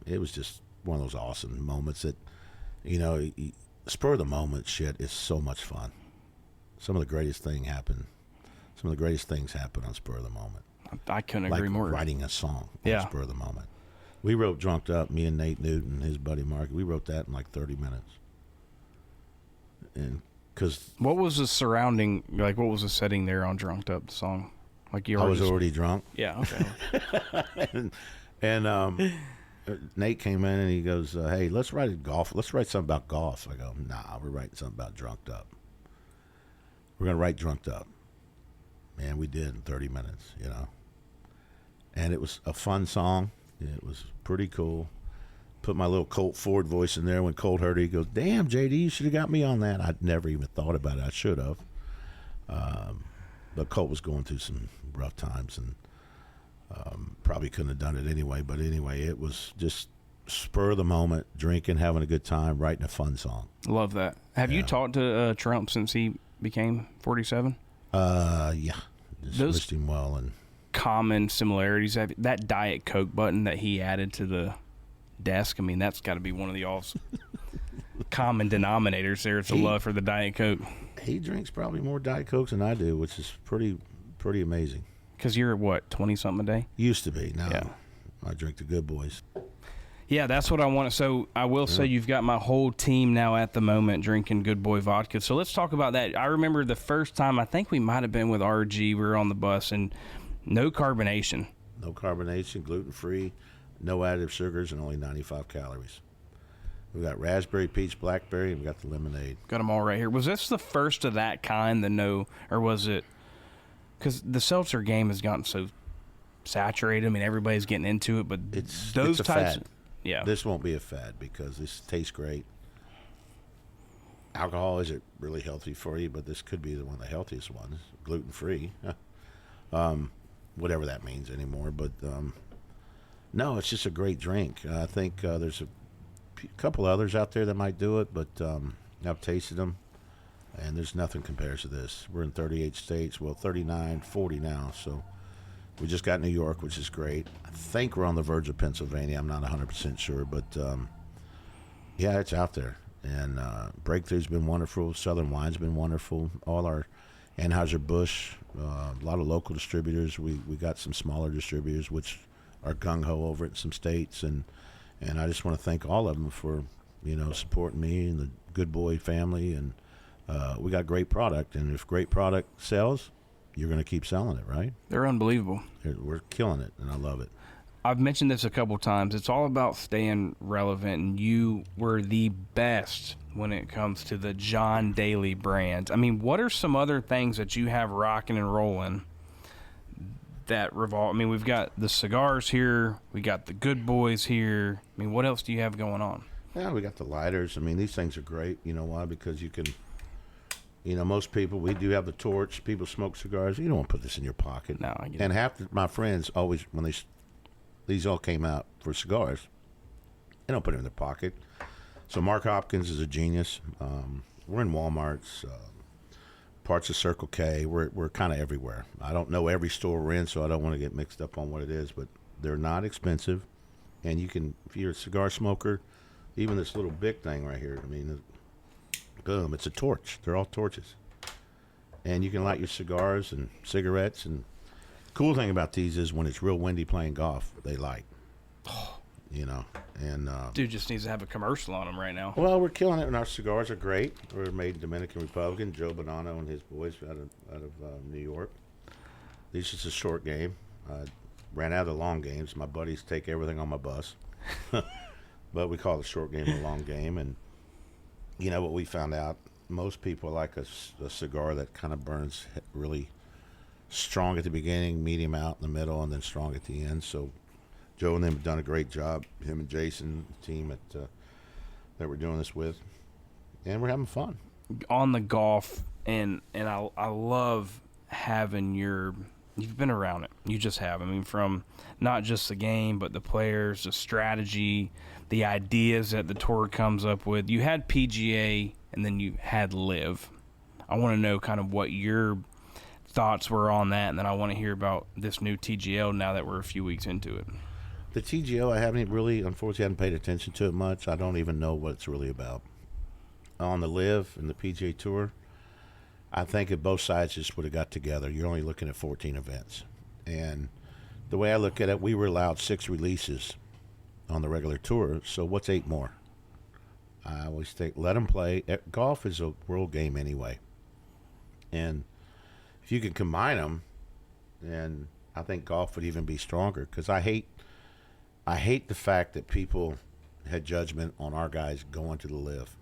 it was just one of those awesome moments that, spur of the moment shit is so much fun. Some of the greatest things happen on spur of the moment. I couldn't agree more. Like writing a song on spur of the moment. We wrote Drunked Up, me and Nate Newton, his buddy Mark. We wrote that in like 30 minutes. And because what was the surrounding, what was the setting there on Drunked Up, the song? Like I was already drunk. Yeah, okay. and Nate came in and he goes, hey, let's write something about golf. I go, nah, we're writing something about Drunked Up. We're going to write Drunked Up. And we did in 30 minutes, And it was a fun song. It was pretty cool. Put my little Colt Ford voice in there. When Colt heard it, he goes, damn, JD, you should have got me on that. I'd never even thought about it. I should have. But Colt was going through some rough times, and probably couldn't have done it anyway. But anyway, it was just spur of the moment, drinking, having a good time, writing a fun song. Love that. Have you talked to Trump since he became 47? Yeah. Just Those wished him well. And common similarities. That Diet Coke button that he added to the desk, I mean, that's got to be one of the all common denominators there. It's a love for the Diet Coke. He drinks probably more Diet Cokes than I do, which is pretty amazing. Because you're, what, 20-something a day? Used to be. Now I drink the good boys. Yeah, that's what I want. So I will say you've got my whole team now at the moment drinking Good Boy vodka. So let's talk about that. I remember the first time, I think we might have been with RG. We were on the bus, and no carbonation. No carbonation, gluten-free, no additive sugars, and only 95 calories. We got raspberry, peach, blackberry, and we got the lemonade. Got them all right here. Was this the first of that kind, or was it? Because the seltzer game has gotten so saturated. I mean, everybody's getting into it, but it's those a types. fad. Yeah. This won't be a fad because this tastes great. Alcohol isn't really healthy for you, but this could be one of the healthiest ones. Gluten-free. Whatever that means anymore. But, no, it's just a great drink. I think there's a couple others out there that might do it, but I've tasted them, and there's nothing compares to this. We're in 38 states. Well, 39, 40 now, so... We just got New York, which is great. I think we're on the verge of Pennsylvania. I'm not 100% sure, but yeah, it's out there. And Breakthrough's been wonderful. Southern Wine's been wonderful. All our Anheuser-Busch, a lot of local distributors. We got some smaller distributors, which are gung-ho over it in some states. And I just want to thank all of them for, supporting me and the Good Boy family. And we got great product. And if great product sells, you're going to keep selling it, right? They're unbelievable. We're killing it, and I love it. I've mentioned this a couple times. It's all about staying relevant, and you were the best when it comes to the John Daly brand. I mean, what are some other things that you have rocking and rolling that revolve? I mean, we've got the cigars here. We got the Good Boys here. I mean, what else do you have going on? Yeah, we got the lighters. I mean, these things are great. You know why? Because you can... most people, we do have the torch. People smoke cigars. You don't want to put this in your pocket. No, I get and it. half my friends always, when these all came out for cigars, they don't put it in their pocket. So Mark Hopkins is a genius. We're in Walmart's, parts of Circle K. We're kind of everywhere. I don't know every store we're in, so I don't want to get mixed up on what it is, but they're not expensive. And you can, if you're a cigar smoker, even this little Bic thing right here, I mean, boom, it's a torch. They're all torches. And you can light your cigars and cigarettes. And cool thing about these is when it's real windy playing golf, they light. And Dude just needs to have a commercial on him right now. well, we're killing it, and our cigars are great. We're made in Dominican Republic. Joe Bonanno and his boys out of New York. This is just a short game. Ran out of the long games. My buddies take everything on my bus. But we call the short game a long game. And you know what we found out? Most people like a cigar that kind of burns really strong at the beginning, medium out in the middle, and then strong at the end. So Joe and them have done a great job. Him and Jason, the team that we're doing this with, and we're having fun. On the golf, and I love having you've been around it. You just have. I mean, from not just the game, but the players, the strategy, the ideas that the tour comes up with. You had PGA, and then you had LIV. I want to know kind of what your thoughts were on that, and then I want to hear about this new TGL now that we're a few weeks into it. The TGL, I unfortunately haven't paid attention to it much. I don't even know what it's really about. On the LIV and the PGA Tour, I think if both sides just would have got together, you're only looking at 14 events. And the way I look at it, we were allowed 6 releases on the regular tour, so what's 8 more? I always think, let them play. Golf is a world game anyway. And if you can combine them, then I think golf would even be stronger. Because I hate the fact that people had judgment on our guys going to the LIV.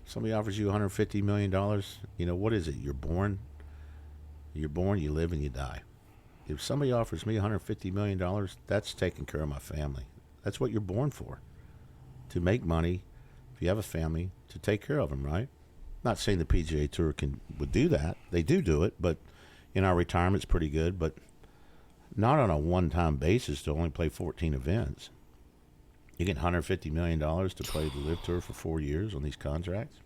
Somebody offers you $150 million. You know, what is it? You're born, you live, and you die. If somebody offers me $150 million, that's taking care of my family. That's what you're born for. To make money, if you have a family, to take care of them, right? Not saying the PGA Tour would do that. They do it, but in our retirement, it's pretty good. But not on a one-time basis to only play 14 events. You get $150 million to play the LIV Tour for 4 years on these contracts?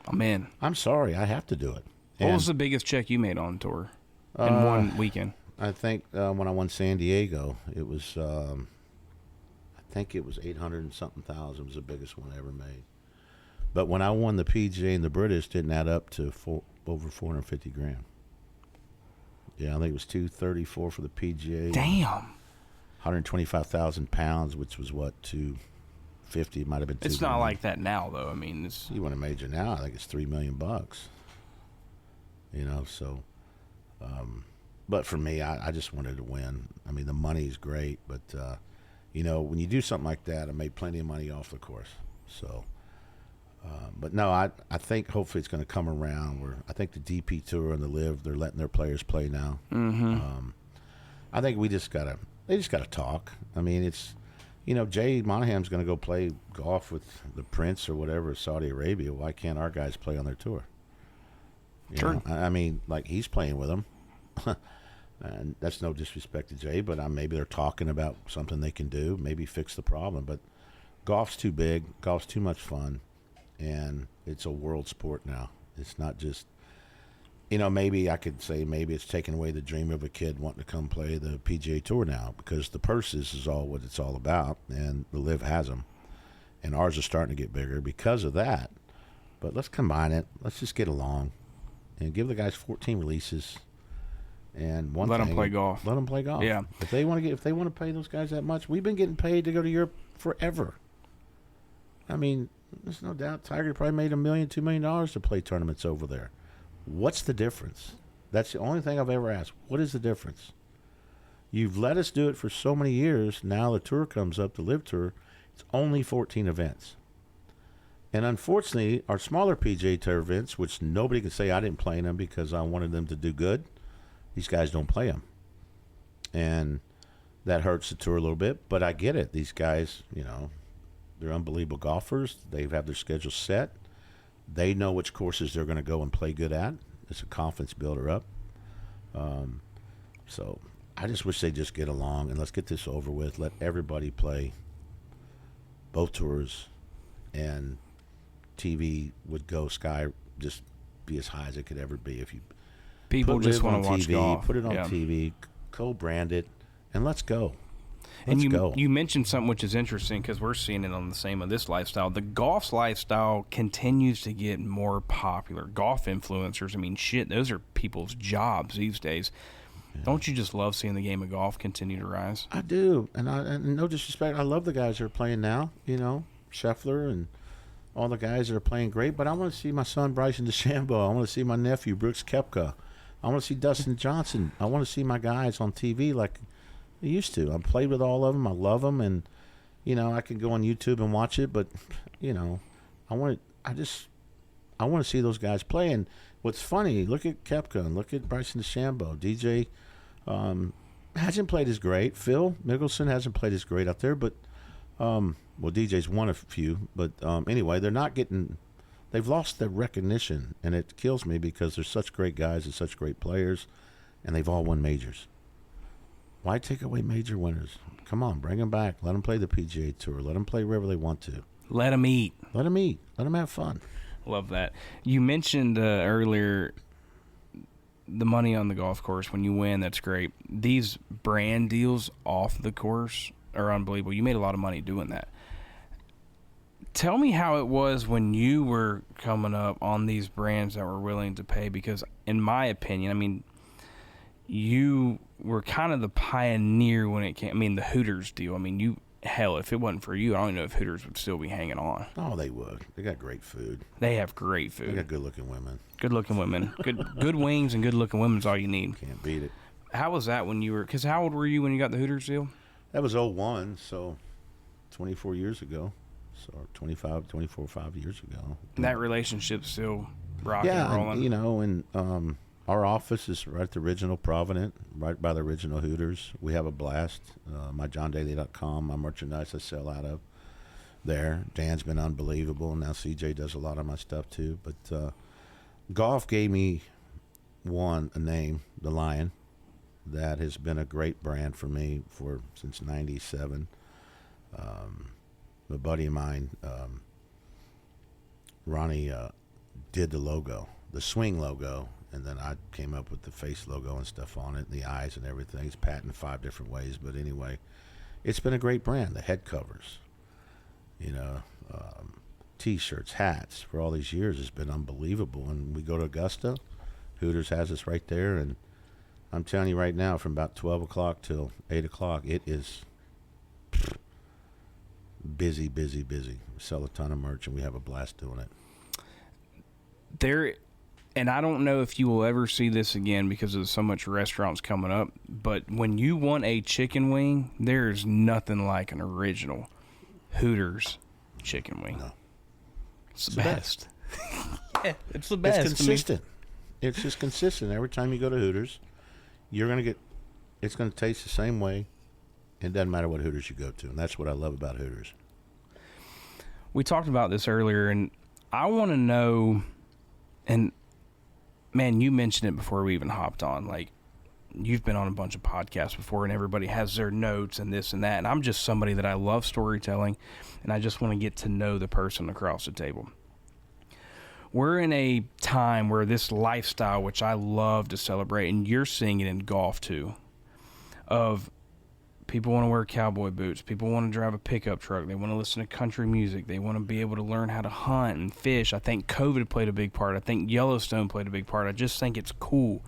I'm in. I'm sorry, I have to do it. What was the biggest check you made on tour in one weekend? I think when I won San Diego, it was, I think it was 800 and something thousand was the biggest one I ever made. But when I won the PGA and the British, didn't add up to over 450 grand. Yeah, I think it was 234 for the PGA. Damn. 125,000 pounds, which was what, 250? Might have been. It's not like that now, though. I mean, it's. You win a major now, I think it's $3 million. You know, so. But for me, I just wanted to win. I mean, the money's great, but you know, when you do something like that, I made plenty of money off the course. So. But no, I think hopefully it's going to come around where I think the DP Tour and the LIV, they're letting their players play now. Mm-hmm. I think they just gotta talk. I mean, it's, you know, Jay Monahan's going to go play golf with the Prince or whatever, Saudi Arabia. Why can't our guys play on their tour? Sure. I mean, like, he's playing with them. And that's no disrespect to Jay, but maybe they're talking about something they can do, maybe fix the problem. But golf's too big. Golf's too much fun. And it's a world sport now. It's not just, you know, maybe I could say maybe it's taking away the dream of a kid wanting to come play the PGA Tour now, because the purses is all what it's all about, and the LIV has them. And ours are starting to get bigger because of that. But let's combine it. Let's just get along and give the guys 14 releases. And let them play golf. Let them play golf. Yeah. If they want to pay those guys that much, we've been getting paid to go to Europe forever. I mean, there's no doubt Tiger probably made $1 million, $2 million to play tournaments over there. What's the difference? That's the only thing I've ever asked. What is the difference? You've let us do it for so many years. Now the tour comes up, the LIV Tour. It's only 14 events. And unfortunately, our smaller PGA Tour events, which nobody can say I didn't play in them because I wanted them to do good, these guys don't play them. And that hurts the tour a little bit. But I get it. These guys, you know, they're unbelievable golfers. They have their schedule set. They know which courses they're going to go and play good at. It's a confidence builder up. So I just wish they'd just get along and let's get this over with. Let everybody play both tours, and TV would go sky, just be as high as it could ever be. If you people just want to watch TV, golf, put it on TV, co-brand it, and let's go. And you mentioned something which is interesting because we're seeing it on the same of this lifestyle. The golf's lifestyle continues to get more popular. Golf influencers, I mean, shit, those are people's jobs these days. Yeah. Don't you just love seeing the game of golf continue to rise? I do, and no disrespect, I love the guys that are playing now. You know, Scheffler and all the guys that are playing great. But I want to see my son Bryson DeChambeau. I want to see my nephew Brooks Koepka. I want to see Dustin Johnson. I want to see my guys on TV like I used to. I played with all of them. I love them, and you know I can go on YouTube and watch it. But you know, I want to see those guys play. And what's funny, look at Koepka and look at Bryson DeChambeau. DJ hasn't played as great. Phil Mickelson hasn't played as great out there, but well, DJ's won a few. But anyway, they're not getting. They've lost their recognition, and it kills me because they're such great guys and such great players, and they've all won majors. Why take away major winners? Come on, bring them back. Let them play the PGA Tour. Let them play wherever they want to. Let them eat. Let them eat. Let them have fun. Love that. You mentioned earlier the money on the golf course. When you win, that's great. These brand deals off the course are unbelievable. You made a lot of money doing that. Tell me how it was when you were coming up on these brands that were willing to pay, because in my opinion, I mean, you were kind of the pioneer when it came. I mean, the Hooters deal. I mean, if it wasn't for you, I don't even know if Hooters would still be hanging on. Oh, they would. They got great food. They have great food. They got good-looking women. Good-looking women. Good wings and good-looking women is all you need. Can't beat it. How was that when you were? Because how old were you when you got the Hooters deal? That was 01, so 24 years ago. So 24, 5 years ago. And that relationship's still rocking and rolling. Yeah, you know, and our office is right at the original Provident, right by the original Hooters. We have a blast. My JohnDaly.com, my merchandise I sell out of there. Dan's been unbelievable, and now CJ does a lot of my stuff too. But golf gave me a name, the Lion, that has been a great brand for me since '97. a buddy of mine, Ronnie, did the logo, the swing logo, and then I came up with the face logo and stuff on it, and the eyes and everything. It's patented 5 different ways, but anyway, it's been a great brand. The head covers, T-shirts, hats, for all these years, it's been unbelievable. And we go to Augusta, Hooters has us right there, and I'm telling you right now, from about 12 o'clock till 8 o'clock, it is busy. We sell a ton of merch, and we have a blast doing it. And I don't know if you will ever see this again because there's so much restaurants coming up, but when you want a chicken wing, there's nothing like an original Hooters chicken wing. No. It's the best. Yeah, it's the best. It's consistent. It's just consistent. Every time you go to Hooters, it's going to taste the same way. It doesn't matter what Hooters you go to, and that's what I love about Hooters. We talked about this earlier, and I want to know, and man, you mentioned it before we even hopped on, like, you've been on a bunch of podcasts before, and everybody has their notes and this and that, and I'm just somebody that I love storytelling, and I just want to get to know the person across the table. We're in a time where this lifestyle, which I love to celebrate, and you're seeing it in golf too, of people want to wear cowboy boots, people want to drive a pickup truck, they want to listen to country music, they want to be able to learn how to hunt and fish. I think COVID played a big part. I think Yellowstone played a big part. I just think it's cool.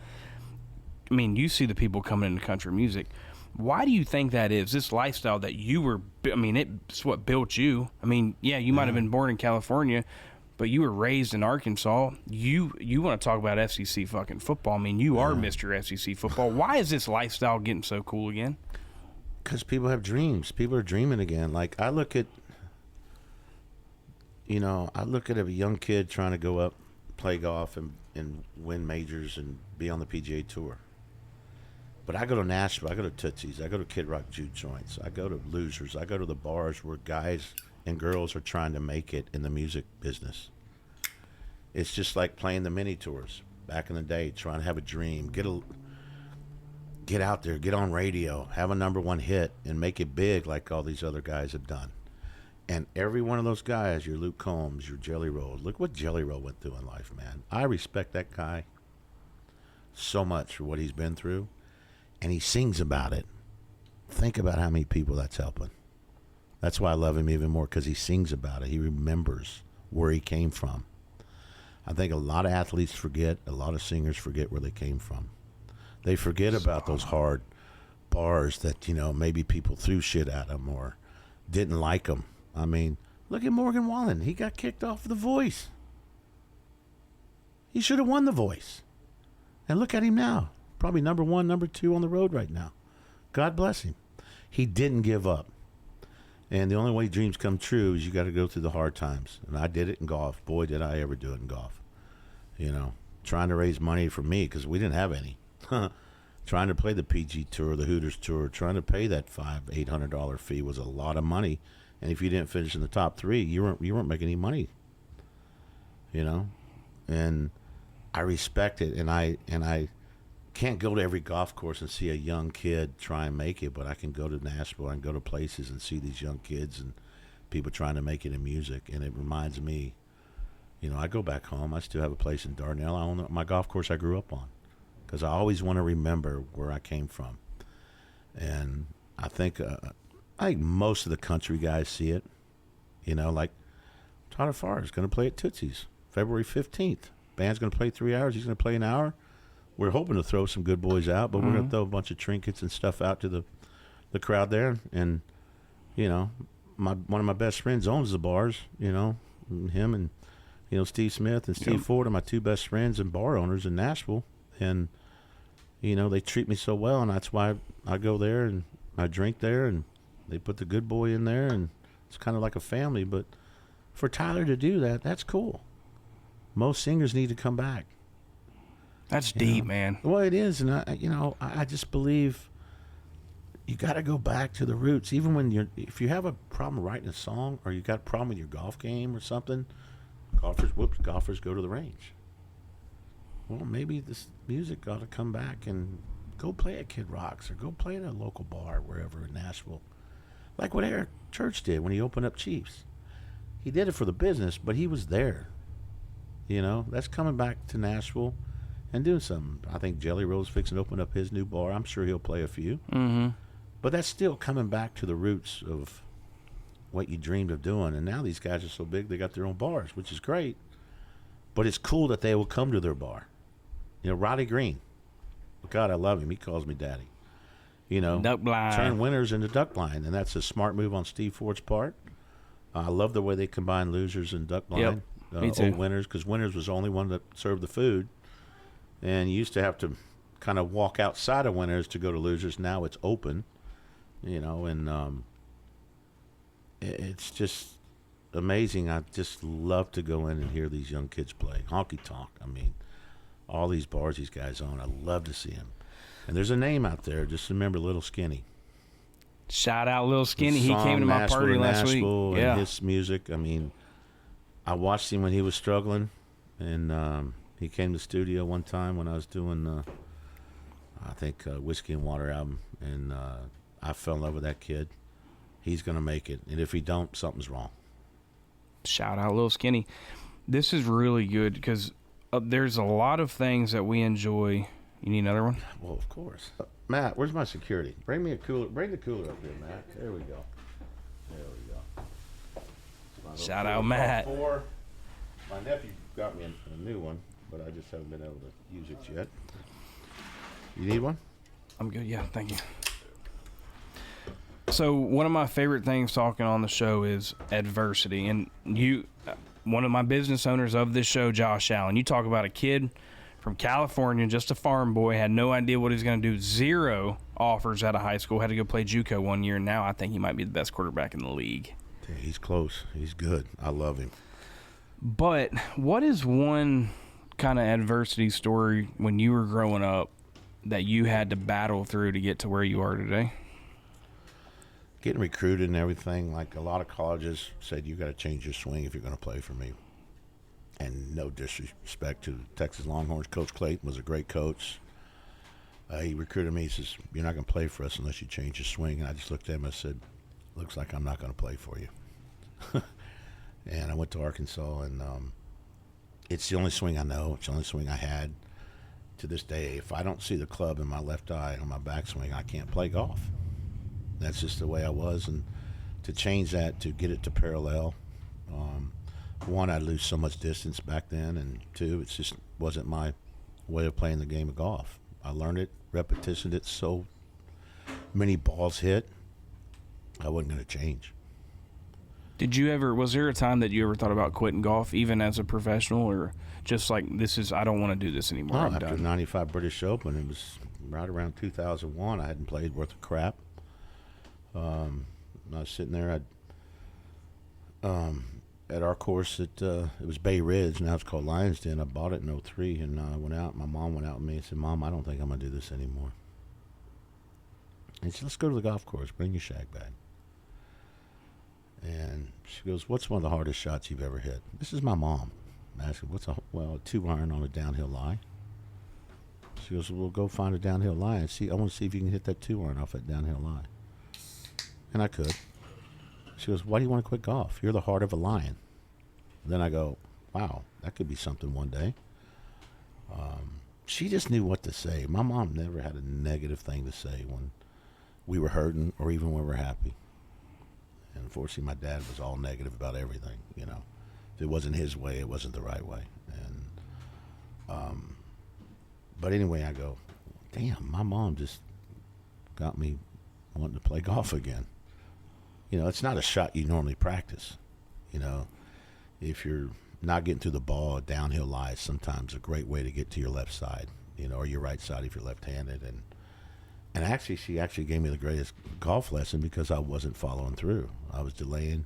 I mean, you see the people coming into country music. Why do you think that is? This lifestyle that you were, I mean, it's what built you. I mean, yeah, you might have been born in California, but you were raised in Arkansas. You want to talk about FCC fucking football. I mean, you are Mr. FCC football. Why is this lifestyle getting so cool again? Because people have dreams. People are dreaming again. Like, I look at a young kid trying to go up, play golf, and win majors and be on the PGA Tour. But I go to Nashville, I go to Tootsie's, I go to Kid Rock Juke joints, I go to Losers, I go to the bars where guys and girls are trying to make it in the music business. It's just like playing the mini tours back in the day, trying to have a dream, get out there, get on radio, have a #1 hit, and make it big like all these other guys have done. And every one of those guys, your Luke Combs, your Jelly Roll, look what Jelly Roll went through in life, man. I respect that guy so much for what he's been through, and he sings about it. Think about how many people that's helping. That's why I love him even more, because he sings about it. He remembers where he came from. I think a lot of athletes forget, a lot of singers forget where they came from. They forget about those hard bars that, maybe people threw shit at them or didn't like them. I mean, look at Morgan Wallen. He got kicked off The Voice. He should have won The Voice. And look at him now. Probably #1, #2 on the road right now. God bless him. He didn't give up. And the only way dreams come true is you got to go through the hard times. And I did it in golf. Boy, did I ever do it in golf. Trying to raise money for me because we didn't have any. Trying to play the PG Tour, the Hooters Tour, trying to pay that $500-800 fee was a lot of money. And if you didn't finish in the top 3, you weren't making any money. And I respect it, and I can't go to every golf course and see a young kid try and make it, but I can go to Nashville and go to places and see these young kids and people trying to make it in music, and it reminds me, I go back home. I still have a place in Dardanelle. I own my golf course I grew up on because I always want to remember where I came from. And I think most of the country guys see it. Like Todd Farr is going to play at Tootsie's February 15th. Band's going to play 3 hours. He's going to play an hour. We're hoping to throw some good boys out, but we're going to throw a bunch of trinkets and stuff out to the crowd there. And, one of my best friends owns the bars, him and, Steve Smith and Steve Ford are my 2 best friends and bar owners in Nashville. And, they treat me so well, and that's why I go there and I drink there, and they put the good boy in there, and it's kind of like a family. But for Tyler to do that, that's cool. Most singers need to come back. That's deep, man. Well, it is, and I just believe you got to go back to the roots. Even when if you have a problem writing a song, or you got a problem with your golf game or something, golfers go to the range. Well, maybe this music ought to come back and go play at Kid Rock's or go play at a local bar wherever in Nashville. Like what Eric Church did when he opened up Chiefs. He did it for the business, but he was there. You know, that's coming back to Nashville and doing something. I think Jelly Roll's fixing to open up his new bar. I'm sure he'll play a few. Mm-hmm. But that's still coming back to the roots of what you dreamed of doing. And now these guys are so big, they got their own bars, which is great. But it's cool that they will come to their bar. You know, Roddy Green. God, I love him. He calls me daddy. You know, Duck blind. turn winners into duck blind. And that's a smart move on Steve Ford's part. I love the way they combine losers and duck blind. Yep, me too. Old winners, because winners was the only one that served the food. And you used to have to kind of walk outside of winners to go to losers. Now it's open, you know, and it's just amazing. I just love to go in and hear these young kids play. Honky Tonk. I mean, all these bars these guys own, I love to see them. And there's a name out there. Just remember Little Skinny. Shout out Lil Skinny. The He song came to my Nashville party to last Nashville week. and Yeah. his music. I mean, I watched him when he was struggling, and he came to the studio one time when I was doing, I think, Whiskey and Water album, and I fell in love with that kid. He's going to make it, and if he don't, something's wrong. Shout out Lil Skinny. This is really good because there's a lot of things that we enjoy. You need another one? Well, of course. Matt, where's my security? Bring me a cooler. Bring the cooler up here, Matt. There we go. There we go. Shout out Matt. My nephew got me a new one, but I just haven't been able to use it yet. You need one? I'm good. Yeah, thank you. So one of my favorite things talking on the show is adversity. And you, one of my business owners of this show, Josh Allen, you talk about a kid from California, just a farm boy, had no idea what he was going to do. 0 offers out of high school, had to go play JUCO one year, and now I think he might be the best quarterback in the league. Yeah, he's close. He's good. I love him. But what is one kind of adversity story when you were growing up that you had to battle through to get to where you are today? Getting recruited and everything, like a lot of colleges said, you got to change your swing if you're going to play for me. And no disrespect to Texas Longhorns. Coach Clayton was a great coach. He recruited me. He says, you're not going to play for us unless you change your swing. And I just looked at him and I said, looks like I'm not going to play for you. And I went to Arkansas, and it's the only swing I know. It's the only swing I had. To this day, if I don't see the club in my left eye on my backswing, I can't play golf. That's just the way I was. And to change that, to get it to parallel, one, I'd lose so much distance back then, and two, it just wasn't my way of playing the game of golf. I learned it, repetitioned it, so many balls hit, I wasn't going to change. Was there a time that you ever thought about quitting golf, even as a professional, or just like, I don't want to do this anymore? I'm After done. 95 British Open, it was right around 2001. I hadn't played worth of crap. I was sitting there, at our course it was Bay Ridge, now it's called Lions Den. I bought it in 2003, and I went out. My mom went out with me and said, Mom, I don't think I'm going to do this anymore. And she said, let's go to the golf course. Bring your shag bag. And she goes, what's one of the hardest shots you've ever hit? This is my mom. I said, a 2-iron on a downhill lie. She goes, well, go find a downhill lie and see. I want to see if you can hit that 2-iron off that downhill lie. And I could. She goes, why do you want to quit golf? You're the heart of a lion. Then I go, wow, that could be something one day. She just knew what to say. My mom never had a negative thing to say when we were hurting or even when we were happy. And unfortunately, my dad was all negative about everything, you know. If it wasn't his way, it wasn't the right way. And but anyway, I go, damn, my mom just got me wanting to play golf again. You know, it's not a shot you normally practice. You know, if you're not getting to the ball, a downhill lie is sometimes a great way to get to your left side, you know, or your right side if you're left-handed. And actually, she actually gave me the greatest golf lesson because I wasn't following through. I was delaying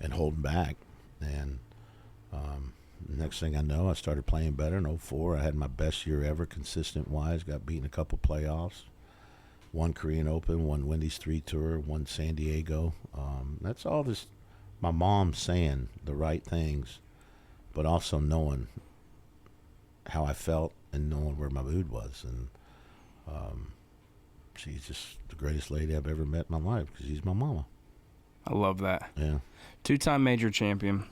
and holding back. And next thing I know, I started playing better in 2004. I had my best year ever, consistent-wise. Got beaten a couple playoffs. Won Korean Open, won Wendy's 3 Tour, won San Diego. That's all this, my mom saying the right things, but also knowing how I felt and knowing where my mood was. And she's just the greatest lady I've ever met in my life because she's my mama. I love that. Yeah. 2-time major champion.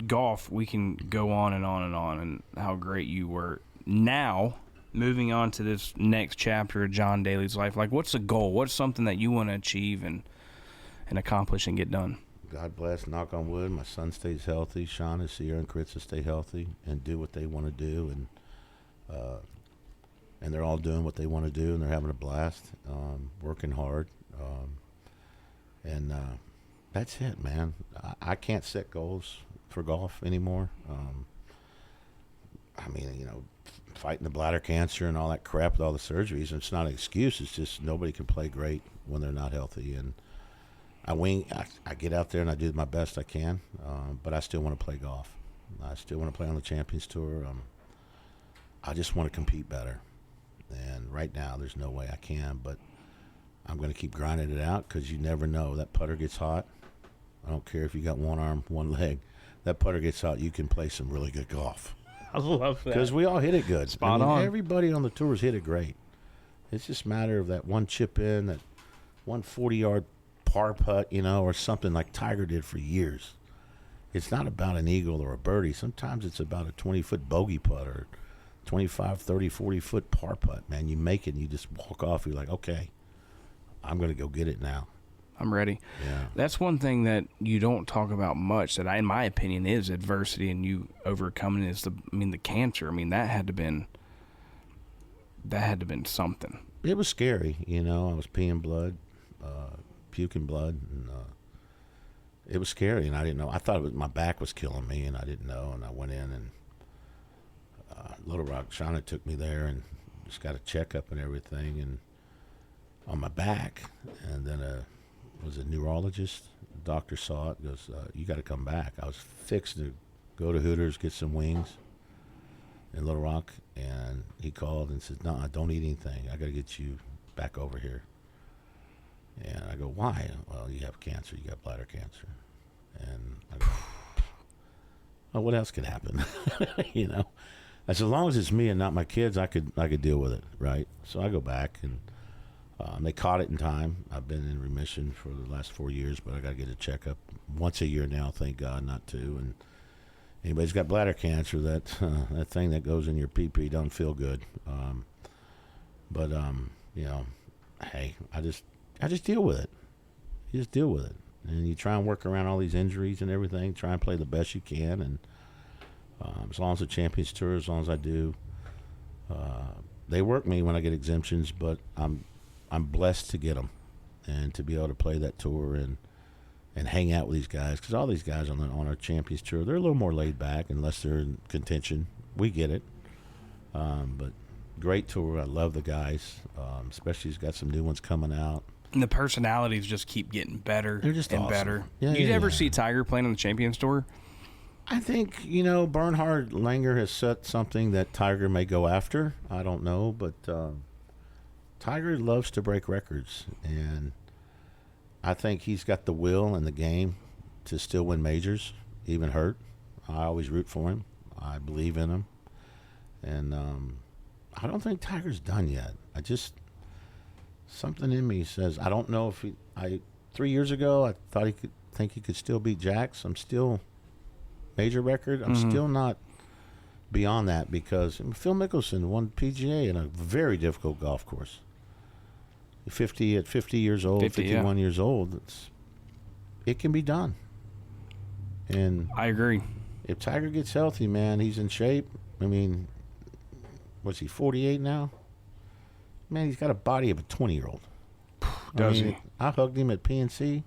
Golf, we can go on and on and on and how great you were. Now, moving on to this next chapter of John Daly's life, like, what's the goal? What's something that you want to achieve and accomplish and get done? God bless, knock on wood, my son stays healthy. Sean and Sierra and Kritza stay healthy and do what they want to do. And they're all doing what they want to do, and they're having a blast, working hard. And that's it, man. I can't set goals for golf anymore. Fighting the bladder cancer and all that crap with all the surgeries, it's not an excuse. It's just nobody can play great when they're not healthy. And I get out there and I do my best I can, but I still want to play golf. I still want to play on the Champions Tour. I just want to compete better. And right now, there's no way I can, but I'm going to keep grinding it out because you never know. That putter gets hot. I don't care if you got one arm, one leg. That putter gets hot, you can play some really good golf. I love that. Because we all hit it good. Spot on. Everybody on the tours hit it great. It's just a matter of that one chip in, that 140-yard par putt, or something like Tiger did for years. It's not about an eagle or a birdie. Sometimes it's about a 20-foot bogey putt or 25, 30, 40-foot par putt, man. You make it and you just walk off. You're like, okay, I'm going to go get it now. I'm ready. Yeah. That's one thing that you don't talk about much that, in my opinion, is adversity and you overcoming is the cancer. That had to been something. It was scary, I was peeing blood, puking blood, and it was scary, and I didn't know. I thought my back was killing me, and I didn't know, and I went in, and Little Rock, Shauna took me there and just got a checkup and everything, and on my back, and then was a neurologist. The doctor saw it, goes, you got to come back. I was fixed to go to Hooters, get some wings in Little Rock, and he called and said, no, don't eat anything. I got to get you back over here. And I go, why? Well, you have cancer. You got bladder cancer. And I go, well, what else could happen? As long as it's me and not my kids, I could deal with it, right? So I go back, and they caught it in time. I've been in remission for the last 4 years, but I got to get a checkup once a year now, thank God, not two. And anybody's got bladder cancer, that thing that goes in your pee-pee don't feel good. Hey, I just deal with it. You just deal with it. And you try and work around all these injuries and everything, try and play the best you can. And as long as the Champions Tour, as long as I do, they work me when I get exemptions, but I'm blessed to get them and to be able to play that tour and hang out with these guys, because all these guys on our Champions Tour, they're a little more laid back unless they're in contention. We get it. But great tour. I love the guys, especially he's got some new ones coming out. And the personalities just keep getting better. They're just and awesome. Better. Yeah, You'd ever see Tiger playing on the Champions Tour? I think, Bernhard Langer has set something that Tiger may go after. I don't know, but Tiger loves to break records, and I think he's got the will and the game to still win majors, even hurt. I always root for him. I believe in him. And I don't think Tiger's done yet. Something in me says, I don't know if 3 years ago, I thought he could still beat Jax. I'm still major record. I'm still not beyond that, because Phil Mickelson won PGA in a very difficult golf course. At 50 years old, 51 years old, it can be done. And I agree. If Tiger gets healthy, man, he's in shape. What's he, 48 now? Man, he's got a body of a 20-year-old. Does he? I hugged him at PNC.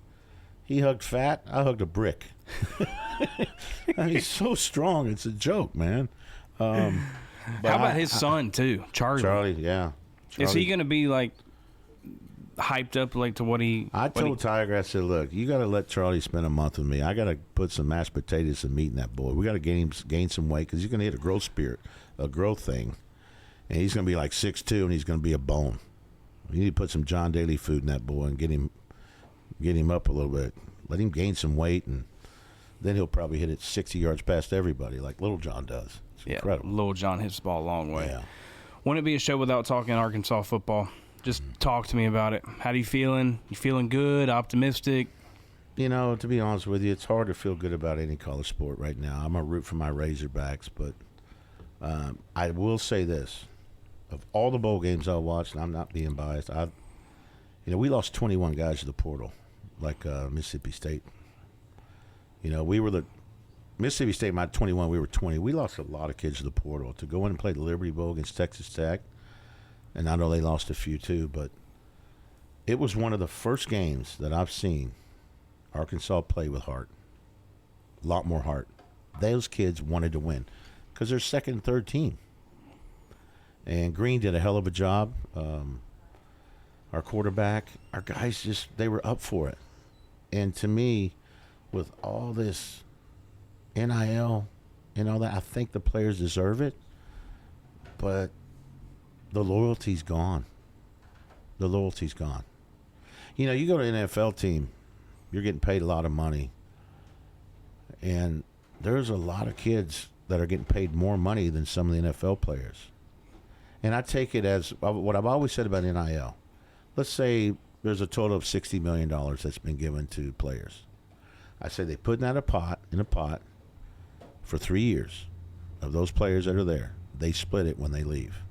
He hugged fat. I hugged a brick. He's so strong. It's a joke, man. How about his son, too? Charlie, yeah. Is he going to be, hyped up, to what he... I told Tiger, I said, look, you got to let Charlie spend a month with me. I got to put some mashed potatoes and meat in that boy. We got to gain some weight, because he's going to hit a growth spirit, a growth thing. And he's going to be 6'2", and he's going to be a bone. You need to put some John Daly food in that boy and get him up a little bit. Let him gain some weight, and then he'll probably hit it 60 yards past everybody like Little John does. It's incredible. Little John hits the ball a long way. Yeah. Wouldn't it be a show without talking Arkansas football? Just talk to me about it. How are you feeling? You feeling good, optimistic? To be honest with you, it's hard to feel good about any college sport right now. I'm a root for my Razorbacks, but I will say this: of all the bowl games I watched, and I'm not being biased, we lost 21 guys to the portal, like Mississippi State. We were the Mississippi State. My 21, we were 20. We lost a lot of kids to the portal to go in and play the Liberty Bowl against Texas Tech, and I know they lost a few too, but it was one of the first games that I've seen Arkansas play with heart. A lot more heart. Those kids wanted to win because they're second and third team. And Green did a hell of a job. Our quarterback, our guys they were up for it. And to me, with all this NIL and all that, I think the players deserve it. But the loyalty's gone. The loyalty's gone. You go to an NFL team, you're getting paid a lot of money. And there's a lot of kids that are getting paid more money than some of the NFL players. And I take it as what I've always said about NIL. Let's say there's a total of $60 million that's been given to players. I say they put that in a pot for 3 years of those players that are there. They split it when they leave.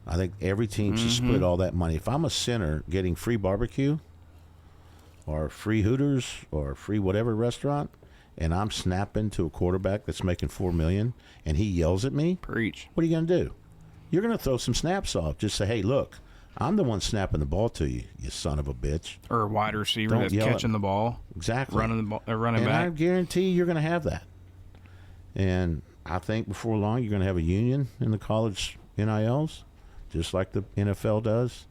I think every team should split all that money. If I'm a center getting free barbecue or free Hooters or free whatever restaurant, and I'm snapping to a quarterback that's making $4 million and he yells at me, preach. What are you going to do? You're going to throw some snaps off. Just say, hey, look, I'm the one snapping the ball to you, you son of a bitch. Or a wide receiver that's catching the ball. Exactly. Running the ball, running back. And I guarantee you're going to have that. And I think before long you're going to have a union in the college NILs, just like the NFL does.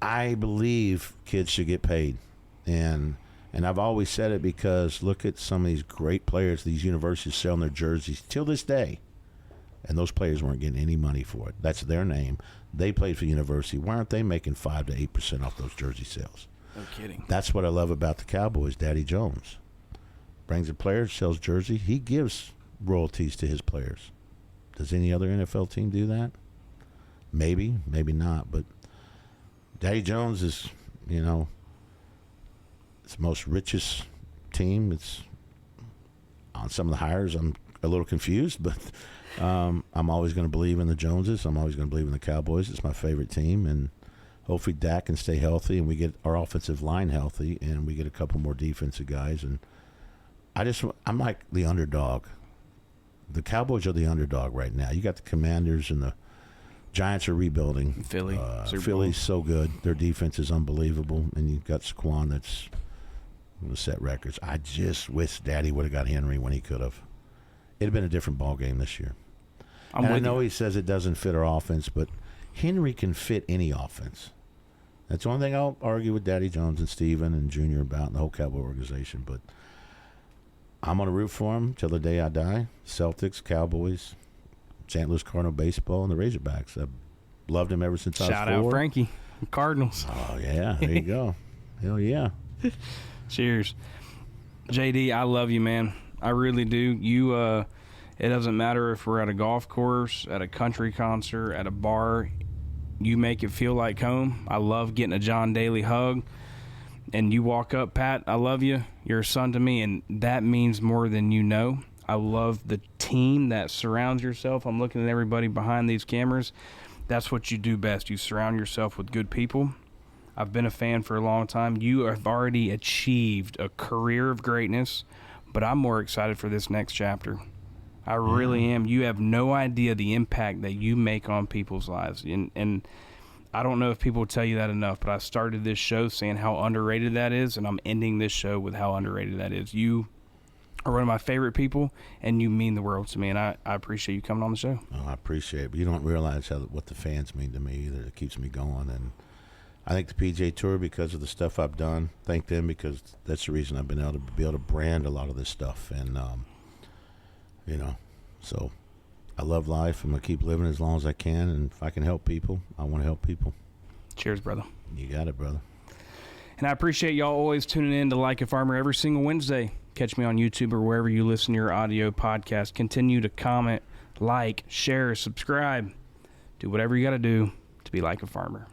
I believe kids should get paid. And I've always said it because look at some of these great players, these universities selling their jerseys till this day. And those players weren't getting any money for it. That's their name. They played for the university. Why aren't they making 5 to 8% off those jersey sales? No kidding. That's what I love about the Cowboys. Daddy Jones brings a player, sells jersey. He gives royalties to his players. Does any other NFL team do that? Maybe, maybe not. But Daddy Jones is, it's the most richest team. It's on some of the hires. I'm a little confused, but I'm always going to believe in the Joneses. I'm always going to believe in the Cowboys. It's my favorite team, and hopefully Dak can stay healthy and we get our offensive line healthy and we get a couple more defensive guys. And I'm like the underdog. The Cowboys are the underdog right now. You got the Commanders and the Giants are rebuilding. Philly's so good. Their defense is unbelievable, and you've got Saquon that's going to set records. I just wish Daddy would have got Henry when he could have. It'd have been a different ball game this year. I know he says it doesn't fit our offense, but Henry can fit any offense. That's the only thing I'll argue with Daddy Jones and Steven and Junior about and the whole Cowboy organization. But I'm going to root for him till the day I die. Celtics, Cowboys, St. Louis Cardinal baseball, and the Razorbacks. I've loved him ever since I was 4. Shout out Frankie, Cardinals. Oh, yeah. There you go. Hell yeah. Cheers. JD, I love you, man. I really do. It doesn't matter if we're at a golf course, at a country concert, at a bar. You make it feel like home. I love getting a John Daly hug. And you walk up, Pat, I love you. You're a son to me, and that means more than you know. I love the team that surrounds yourself. I'm looking at everybody behind these cameras. That's what you do best. You surround yourself with good people. I've been a fan for a long time. You have already achieved a career of greatness, but I'm more excited for this next chapter. I really am. You have no idea the impact that you make on people's lives. And I don't know if people tell you that enough, but I started this show saying how underrated that is, and I'm ending this show with how underrated that is. You are one of my favorite people, and you mean the world to me, and I appreciate you coming on the show. Oh, I appreciate it, but you don't realize what the fans mean to me either. It keeps me going, and I think the PGA Tour, because of the stuff I've done, thank them because that's the reason I've been able to brand a lot of this stuff, and so I love life. I'm gonna keep living as long as I can, and if I can help people, I want to help people. Cheers, brother. You got it, brother. And I appreciate y'all always tuning in to Like a Farmer every single Wednesday. Catch me on YouTube or wherever you listen to your audio podcast. Continue to comment, like, share, subscribe. Do whatever you got to do to be like a farmer.